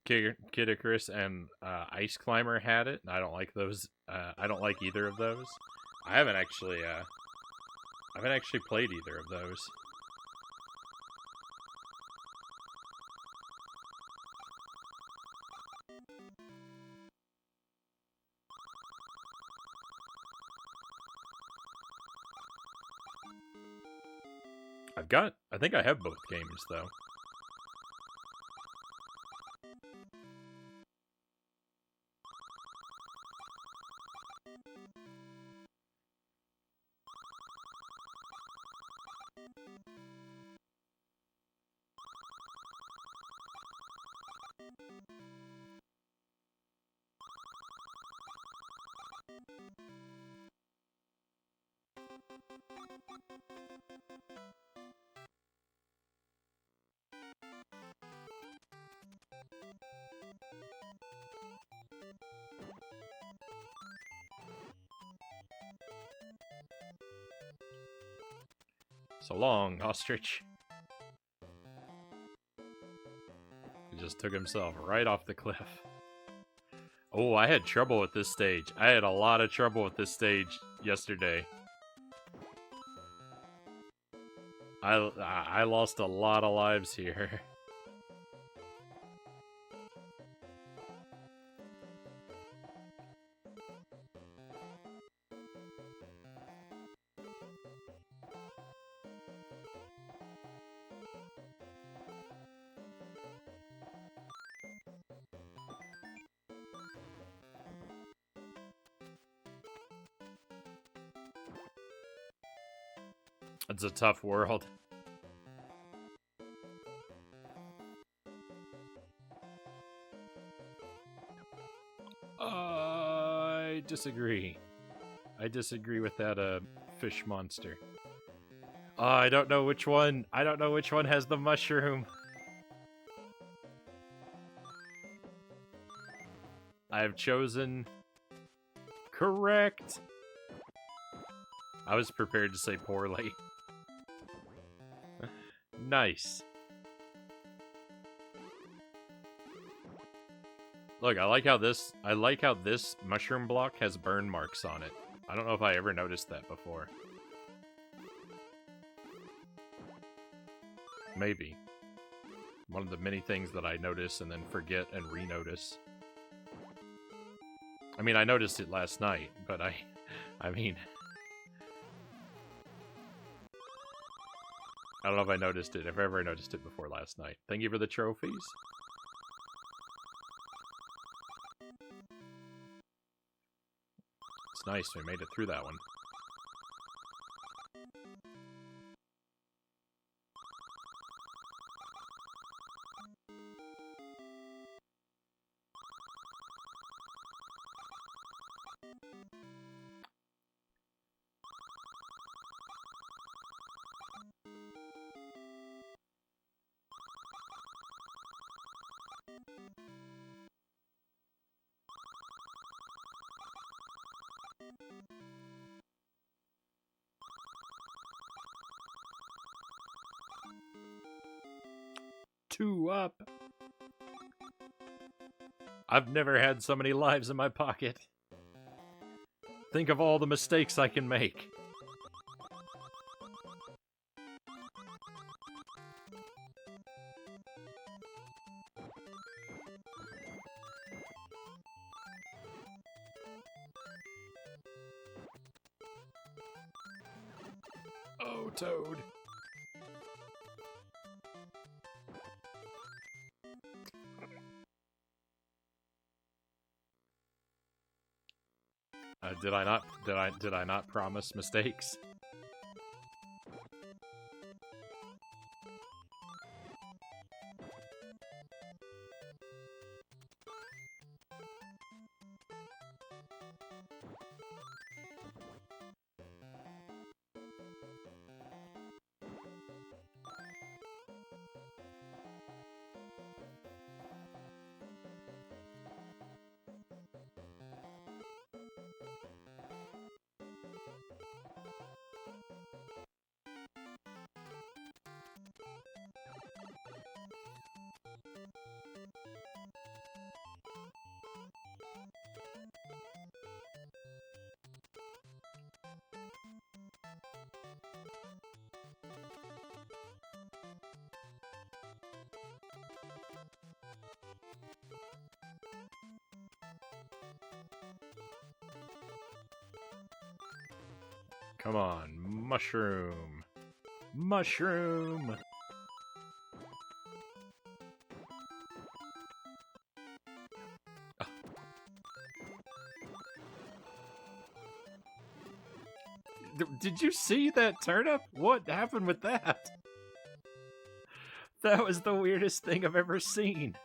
Kid Icarus and Ice Climber had it. I don't like those. I don't like either of those. I haven't actually played either of those. I think I have both games though. So long, ostrich. He just took himself right off the cliff. Oh, I had trouble with this stage. I had a lot of trouble with this stage yesterday. I lost a lot of lives here. It's a tough world. I disagree. I disagree with that fish monster. I don't know which one. I don't know which one has the mushroom. I have chosen correct. I was prepared to say poorly. Nice. Look, I like how this mushroom block has burn marks on it. I don't know if I ever noticed that before. Maybe. One of the many things that I notice and then forget and re-notice. I mean, I noticed it last night, but I mean... I don't know if I noticed it, if I ever noticed it before last night. Thank you for the trophies. It's nice, we made it through that one. Two up. I've never had so many lives in my pocket. Think of all the mistakes I can make. Oh, Toad. Did I not promise mistakes? Come on, mushroom. Mushroom! Did you see that turnip? What happened with that? That was the weirdest thing I've ever seen.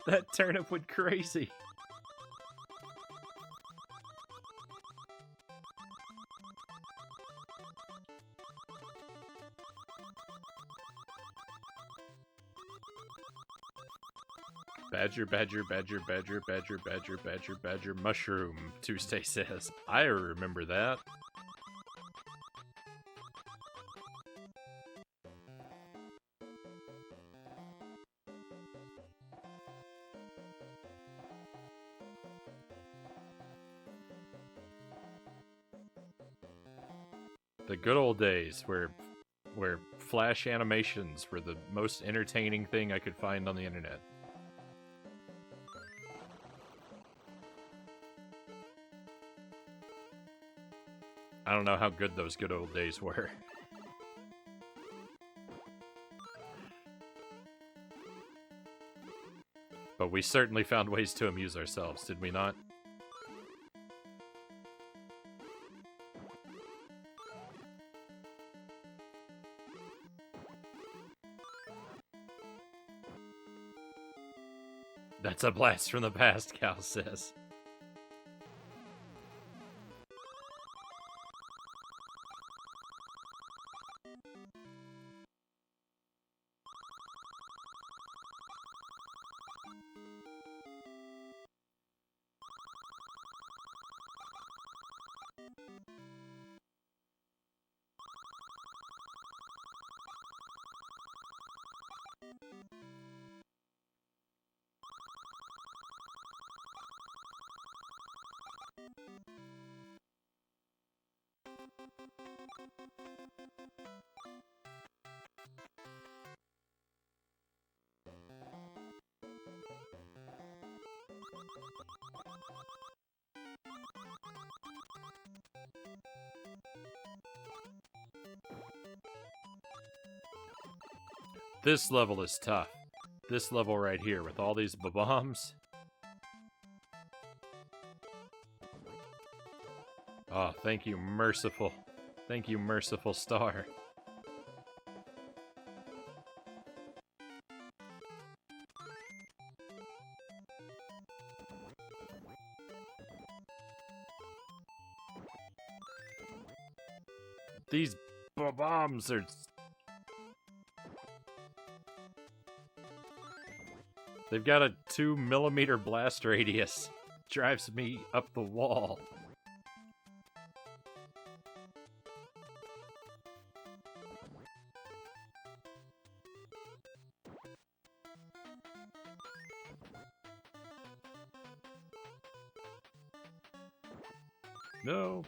That turnip went crazy. Badger, badger, badger, badger, badger, badger, badger, badger, mushroom, Tuesday says. I remember that. The good old days where flash animations were the most entertaining thing I could find on the internet. I don't know how good those good old days were. But we certainly found ways to amuse ourselves, did we not? That's a blast from the past, Cal says. This level is tough. This level right here with all these bombs. Oh, thank you, merciful. Thank you, merciful star. These bombs are... They've got a 2mm blast radius. Drives me up the wall. No.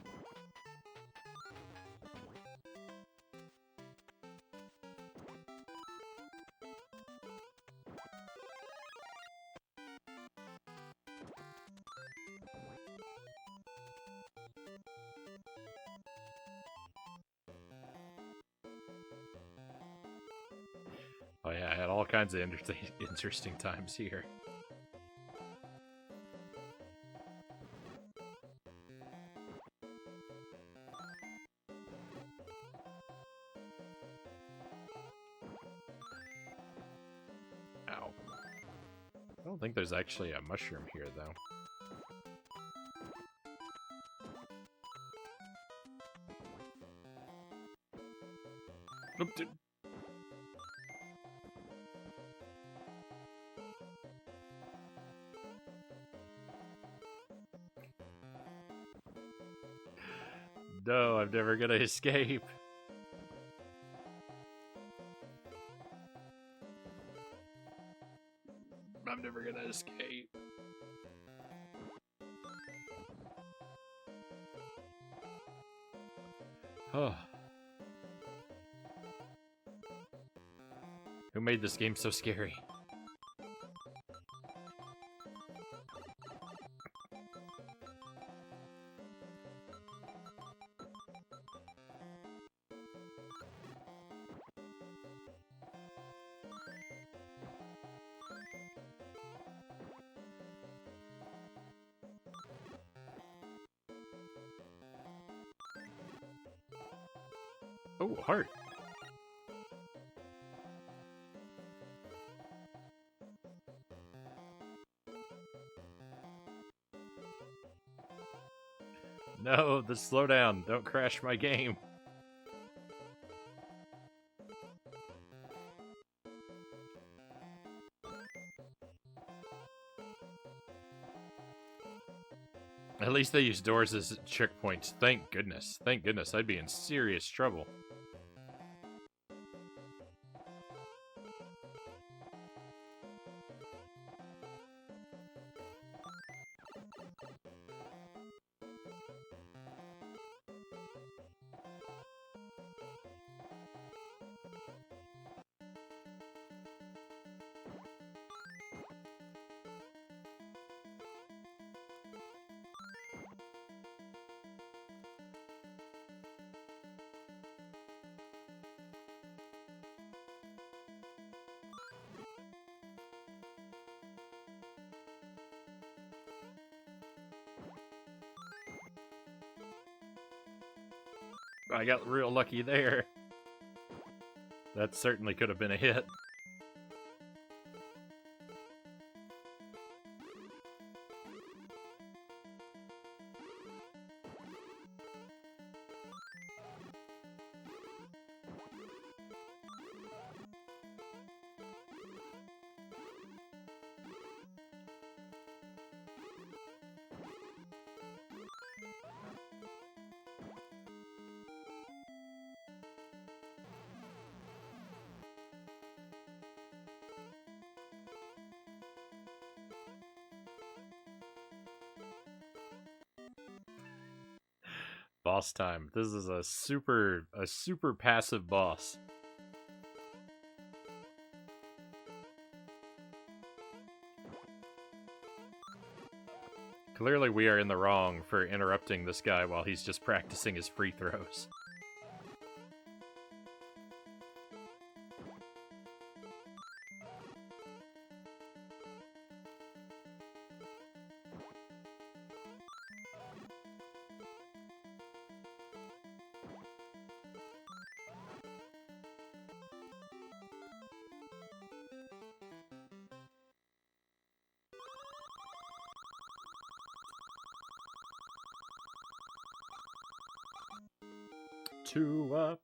Oh yeah, I had all kinds of interesting times here. Ow. I don't think there's actually a mushroom here, though. Oop, dude. No, I'm never gonna escape. I'm never gonna escape. Oh. Who made this game so scary? Oh, heart. No, the slowdown. Don't crash my game. At least they use doors as checkpoints. Thank goodness. Thank goodness. I'd be in serious trouble. I got real lucky there. That certainly could have been a hit. Boss time. This is a super passive boss. Clearly we are in the wrong for interrupting this guy while he's just practicing his free throws. Two up.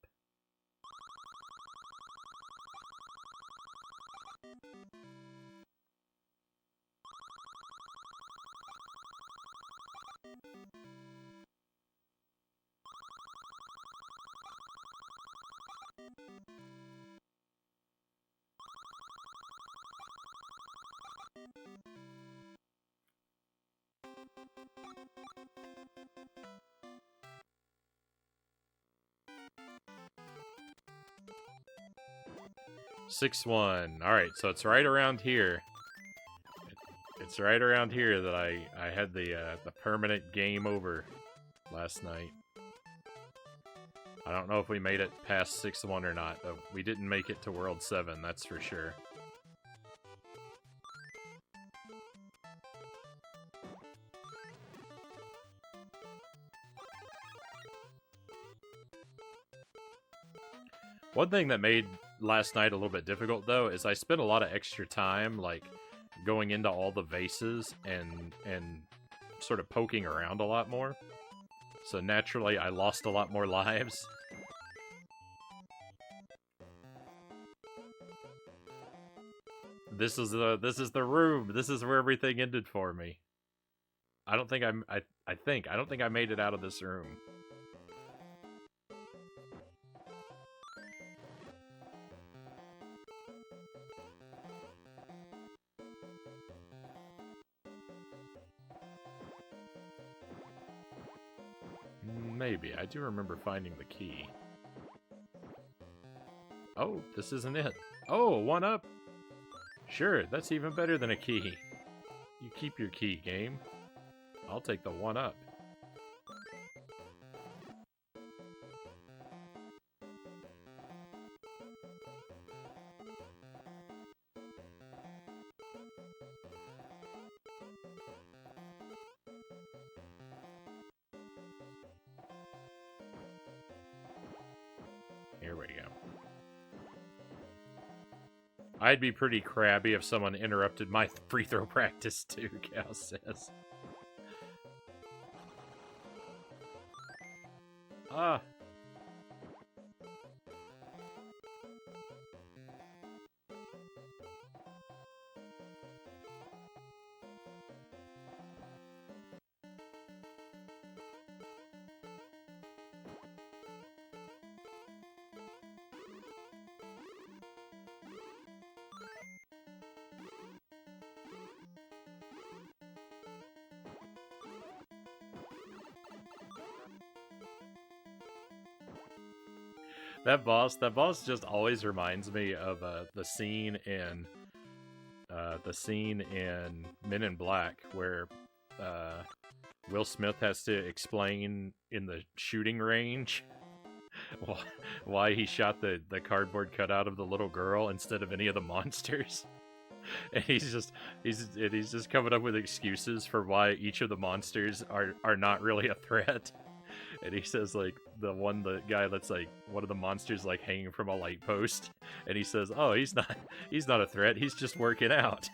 Six one. All right, so it's right around here. It's right around here that I had the permanent game over last night. I don't know if we made it past 6-1 or not, but we didn't make it to World 7, that's for sure. One thing that made last night a little bit difficult, though, is I spent a lot of extra time, like, going into all the vases and sort of poking around a lot more. So naturally, I lost a lot more lives. This is the room. This is where everything ended for me. I don't think I don't think I made it out of this room. Maybe. I do remember finding the key. Oh, this isn't it. Oh, 1 up. Sure, that's even better than a key. You keep your key, game. I'll take the 1 up. Here we go. I'd be pretty crabby if someone interrupted my free throw practice too, Cal says. Ah. That boss just always reminds me of the scene in Men in Black where Will Smith has to explain in the shooting range why he shot the cardboard cutout of the little girl instead of any of the monsters. And he's just coming up with excuses for why each of the monsters are not really a threat. And he says, like, the guy that's like one of the monsters like hanging from a light post, and he says, "Oh, he's not a threat. He's just working out."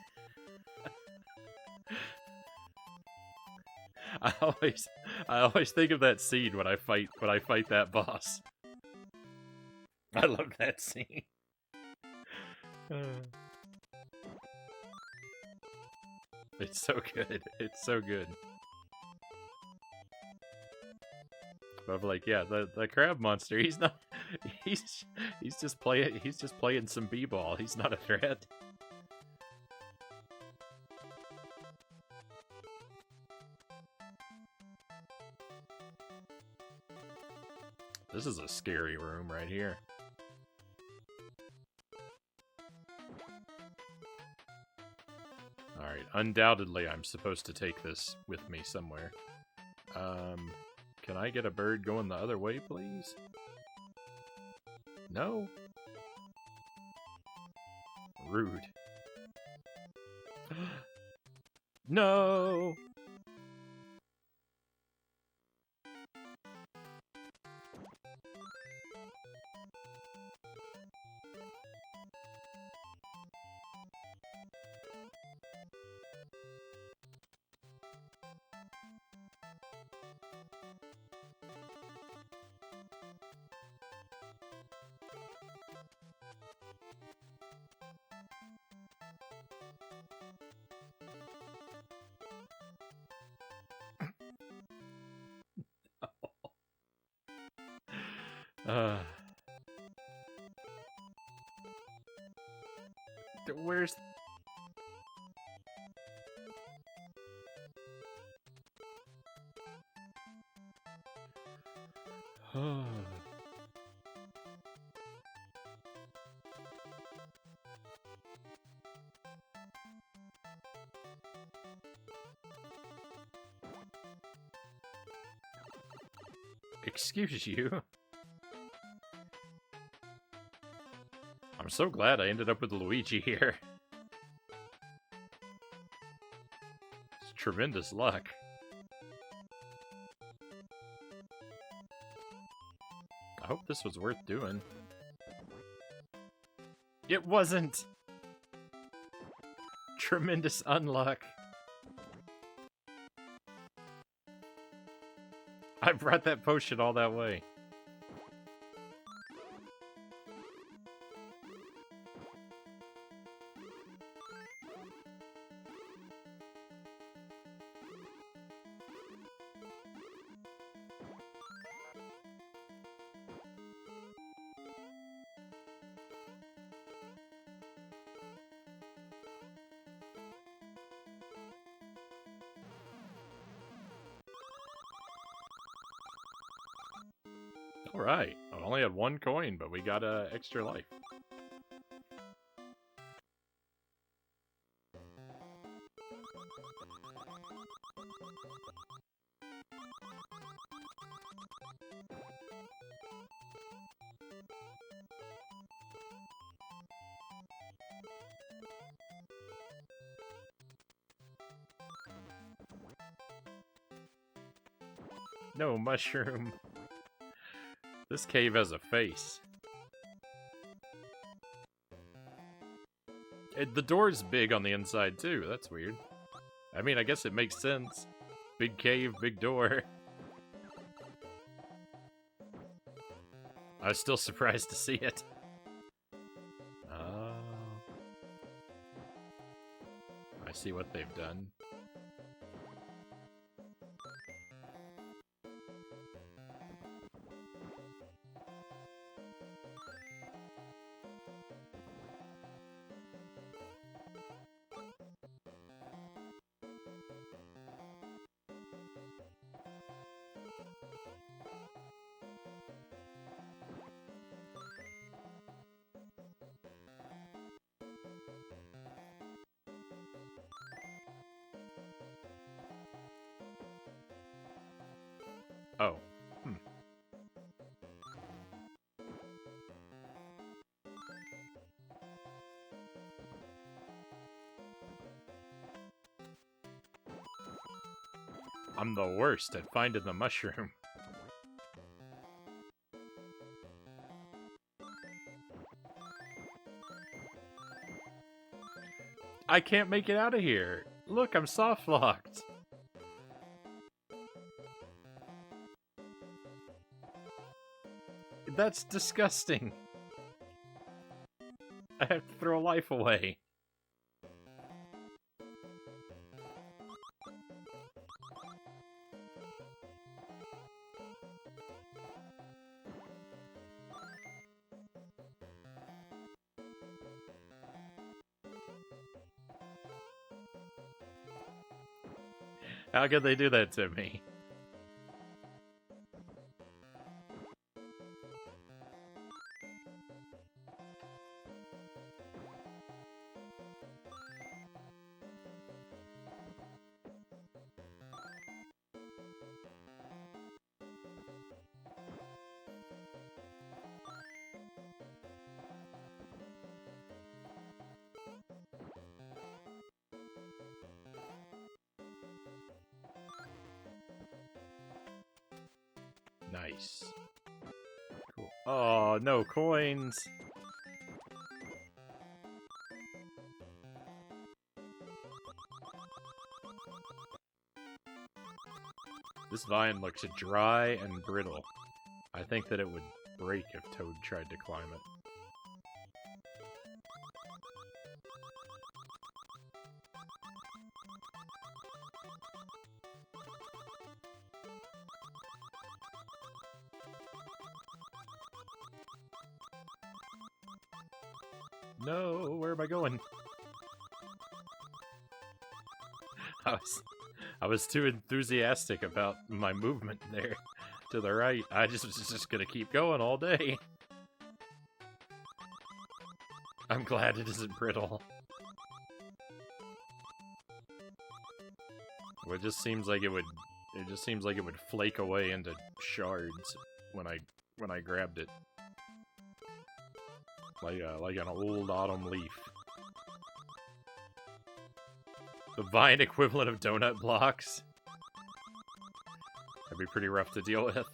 I always think of that scene when I fight that boss. I love that scene. It's so good. It's so good. But I'm like, yeah, the crab monster, he's just playing some b-ball. He's not a threat. This is a scary room right here. Alright, undoubtedly I'm supposed to take this with me somewhere. Can I get a bird going the other way, please? No? Rude. No! Where's... Excuse you? I'm so glad I ended up with Luigi here. It's tremendous luck. I hope this was worth doing. It wasn't! Tremendous unluck. I brought that potion all that way. Alright, I only had one coin, but we got a extra life. No mushroom. This cave has a face. The door's big on the inside, too. That's weird. I mean, I guess it makes sense. Big cave, big door. I was still surprised to see it. Oh. I see what they've done. Oh. I'm the worst at finding the mushroom. I can't make it out of here. Look, I'm soft locked. That's disgusting. I have to throw life away. How could they do that to me? Nice. Cool. Oh, no coins. This vine looks dry and brittle. I think that it would break if Toad tried to climb it. No, where am I going? I was too enthusiastic about my movement there to the right. I was just gonna keep going all day. I'm glad it isn't brittle. Well, it just seems like it would flake away into shards when I grabbed it. Like an old autumn leaf. The vine equivalent of donut blocks. That'd be pretty rough to deal with.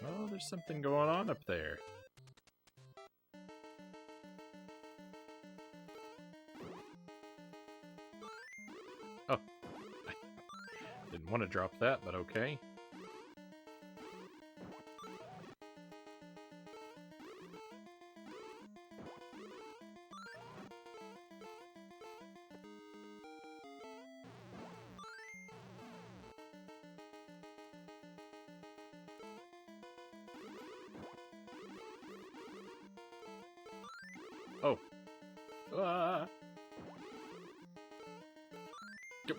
Oh, there's something going on up there. Oh. I didn't want to drop that, but okay. Oh.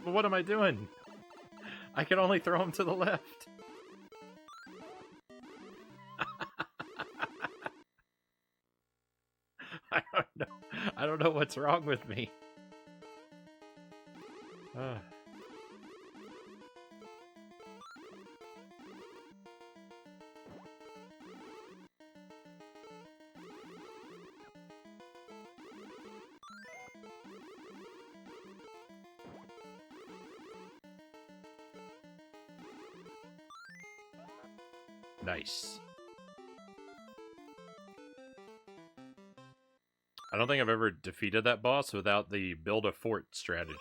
What am I doing? I can only throw him to the left. I don't know. I don't know what's wrong with me. Nice. I don't think I've ever defeated that boss without the build a fort strategy.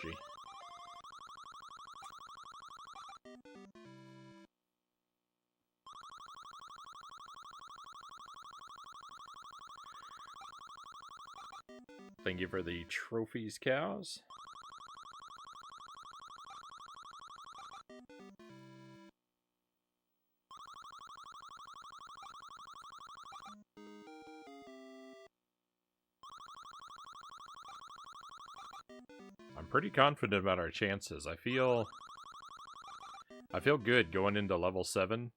Thank you for the trophies, cows. I'm pretty confident about our chances. I feel good going into level 7.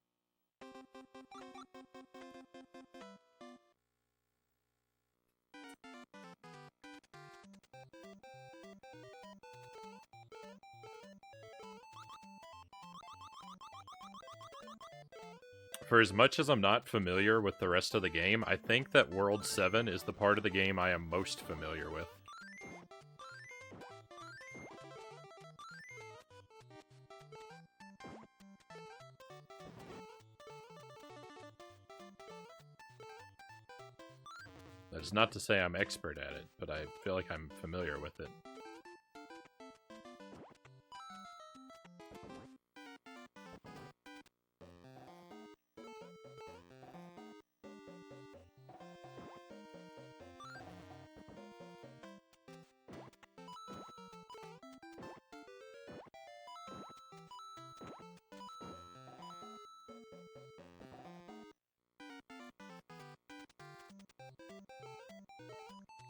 For as much as I'm not familiar with the rest of the game, I think that World 7 is the part of the game I am most familiar with. That's not to say I'm expert at it, but I feel like I'm familiar with it.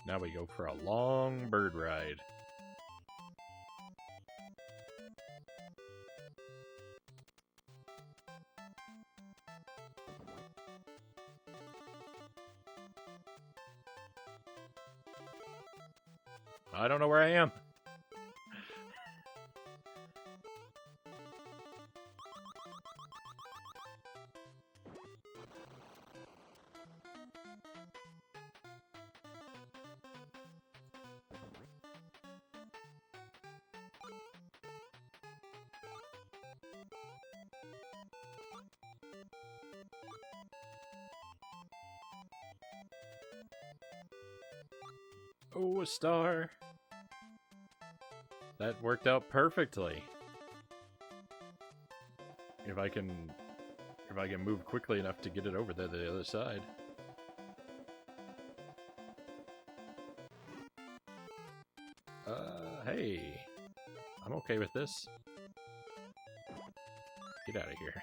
Now we go for a long bird ride. I don't know where I am. Oh, a star. That worked out perfectly. If I can move quickly enough to get it over there to the other side. Hey. I'm okay with this. Get out of here.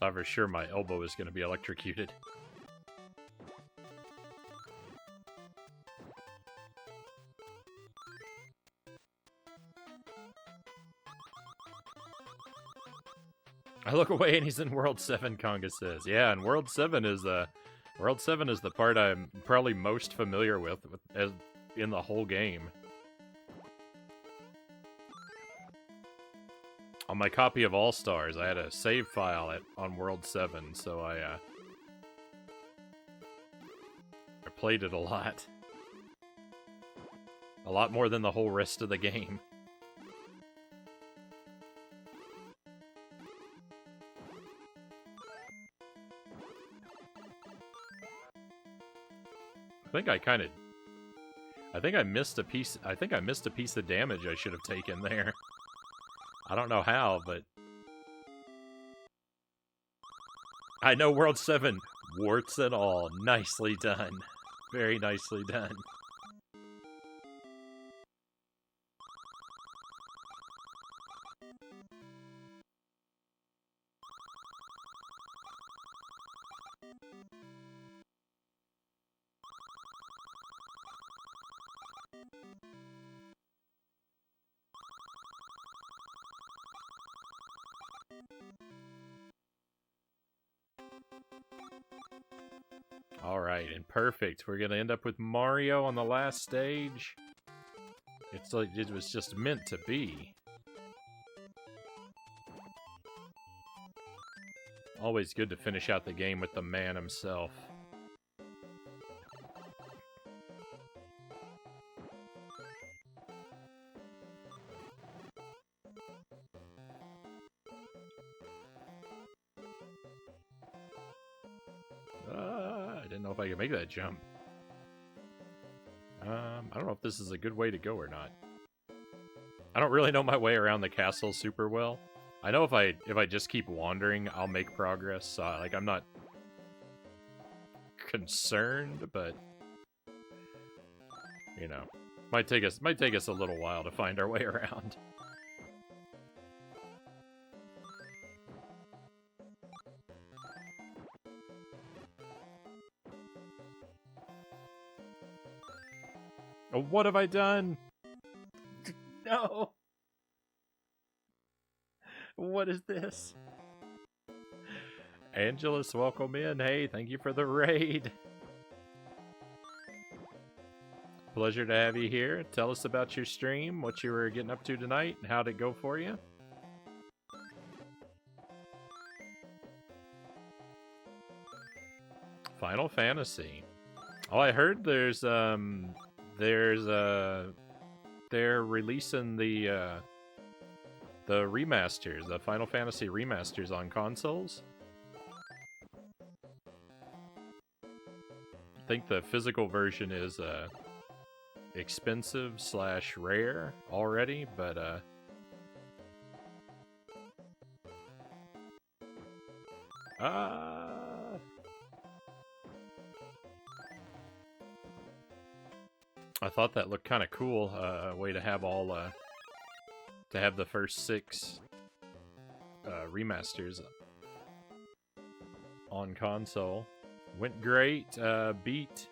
Thought for sure my elbow is going to be electrocuted. I look away and he's in World 7, Conga says. Yeah, and World 7 is the part I'm probably most familiar with in the whole game. On my copy of All Stars, I had a save file on World 7, so I played it a lot. A lot more than the whole rest of the game. I think I missed a piece of damage I should have taken there. I don't know how, but I know World 7, warts and all. Nicely done. Very nicely done. Alright, and perfect. We're gonna end up with Mario on the last stage. It's like it was just meant to be. Always good to finish out the game with the man himself. didn't know if I could make that jump. I don't know if this is a good way to go or not. I don't really know my way around the castle super well. I know if I just keep wandering, I'll make progress. Like, I'm not concerned, but you know, might take us a little while to find our way around. Oh, what have I done? No. What is this? Angelus, welcome in. Hey, thank you for the raid. Pleasure to have you here. Tell us about your stream, what you were getting up to tonight, and how'd it go for you? Final Fantasy. Oh, I heard they're releasing the remasters, the Final Fantasy remasters on consoles. I think the physical version is expensive / rare already, but I thought that looked kind of cool. A way to have all to have the first 6 remasters on console. Went great. Beat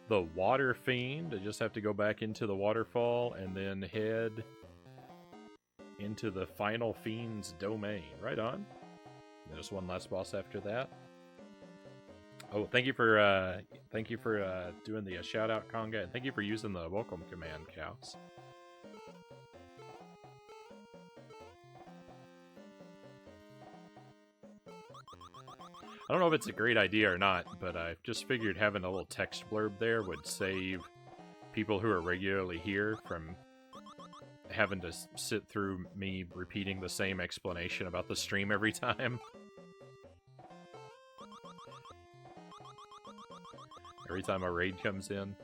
the Water Fiend. I just have to go back into the waterfall and then head into the Final Fiend's domain. Right on. There's one last boss after that. Oh, thank you for doing the shout out, Conga, and thank you for using the welcome command, Cows. I don't know if it's a great idea or not, but I just figured having a little text blurb there would save people who are regularly here from having to sit through me repeating the same explanation about the stream every time. Every time a raid comes in.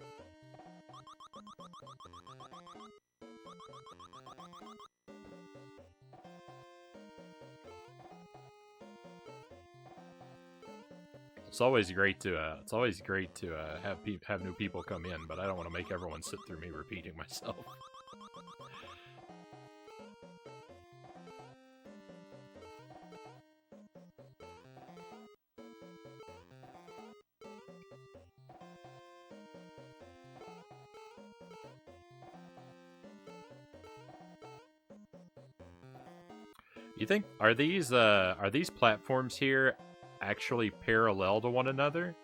It's always great to have new people come in, but I don't want to make everyone sit through me repeating myself. You think are these platforms here actually parallel to one another?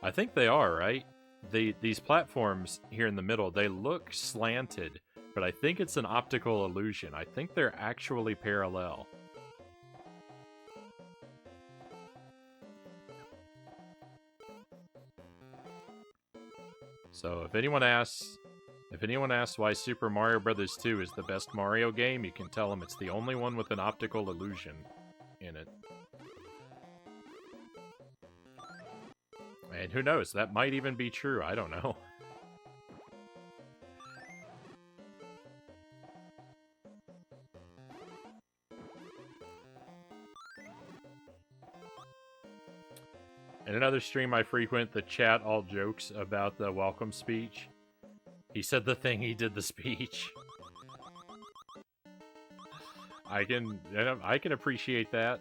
I think they are, right? These platforms here in the middle, they look slanted, but I think it's an optical illusion. I think they're actually parallel. So if anyone asks why Super Mario Bros. 2 is the best Mario game, you can tell them it's the only one with an optical illusion in it. And who knows, that might even be true, I don't know. In another stream I frequent, the chat all jokes about the welcome speech. He said the thing, he did the speech. I can appreciate that.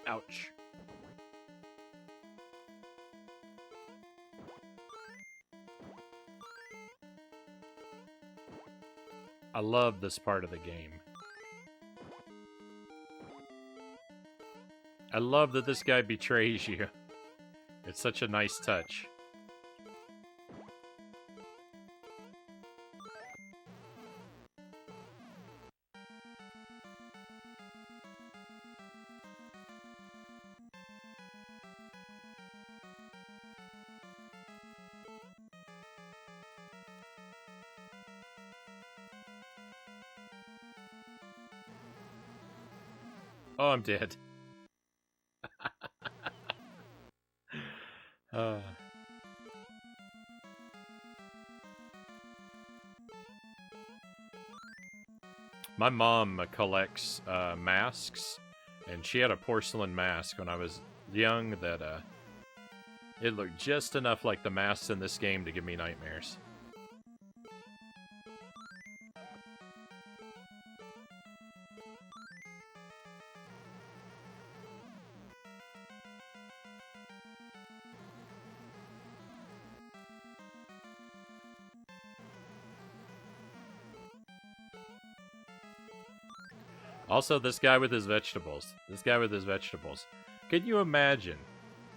Ouch. I love this part of the game. I love that this guy betrays you. It's such a nice touch. Oh, I'm dead. uh. My mom collects masks, and she had a porcelain mask when I was young that it looked just enough like the masks in this game to give me nightmares. Also, this guy with his vegetables. This guy with his vegetables. Can you imagine?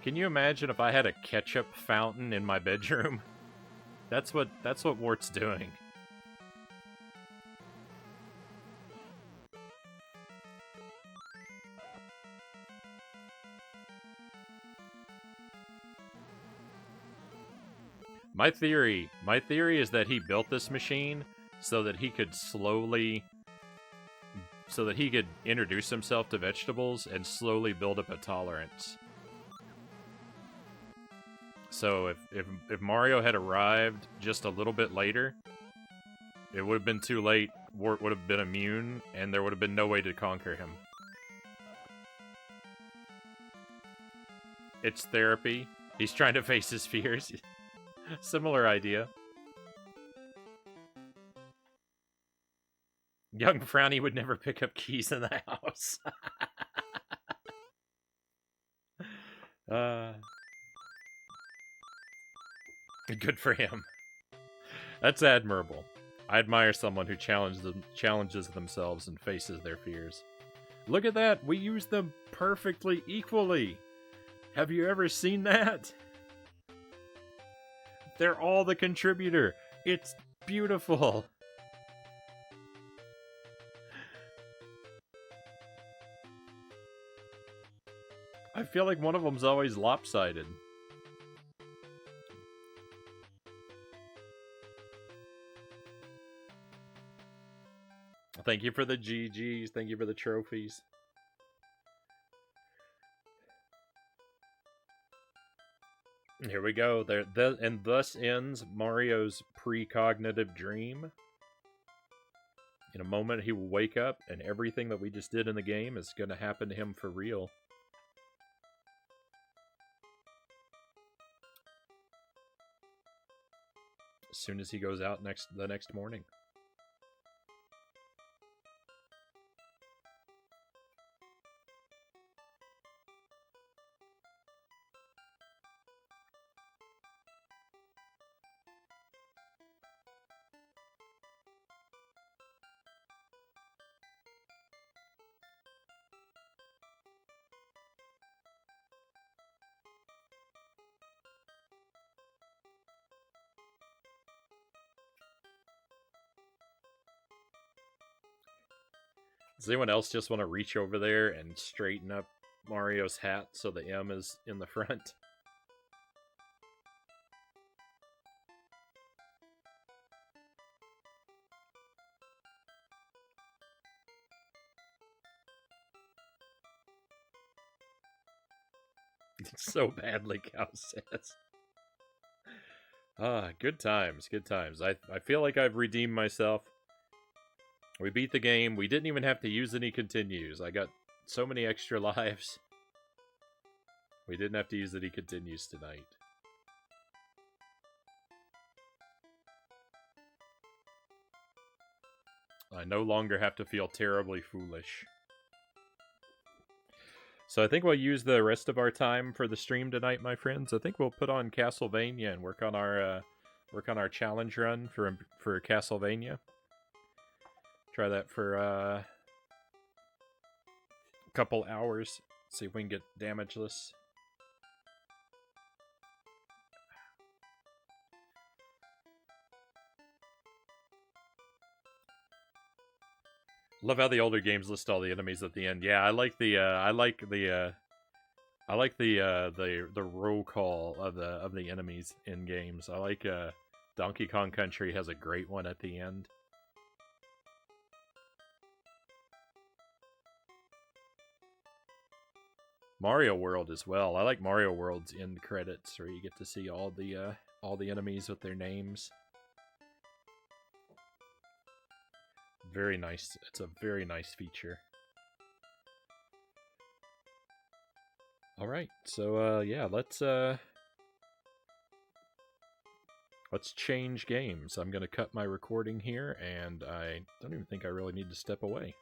Can you imagine if I had a ketchup fountain in my bedroom? That's what Wart's doing. My theory is that he built this machine so that he could introduce himself to vegetables and slowly build up a tolerance. So if Mario had arrived just a little bit later, it would have been too late. Wart would have been immune, and there would have been no way to conquer him. It's therapy. He's trying to face his fears. Similar idea. Young Frownie would never pick up keys in the house. Good for him. That's admirable. I admire someone who challenges themselves and faces their fears. Look at that! We use them perfectly equally! Have you ever seen that? They're all the contributor. It's beautiful. I feel like one of them's always lopsided. Thank you for the GGs. Thank you for the trophies. Here we go. And thus ends Mario's precognitive dream. In a moment, he will wake up, and everything that we just did in the game is going to happen to him for real. As soon as he goes out the next morning. Does anyone else just want to reach over there and straighten up Mario's hat so the M is in the front? So badly, Cow says. Good times, good times. I feel like I've redeemed myself. We beat the game. We didn't even have to use any continues. I got so many extra lives. We didn't have to use any continues tonight. I no longer have to feel terribly foolish. So I think we'll use the rest of our time for the stream tonight, my friends. I think we'll put on Castlevania and work on our challenge run for Castlevania. Try that for a couple hours See if we can get damageless. Love how the older games list all the enemies at the end. Yeah, I like the roll call of the enemies in games. I like Donkey Kong Country has a great one at the end. Mario World as well. I like Mario World's end credits where you get to see all the enemies with their names. Very nice. It's a very nice feature. All right. So yeah, let's change games. I'm going to cut my recording here, and I don't even think I really need to step away.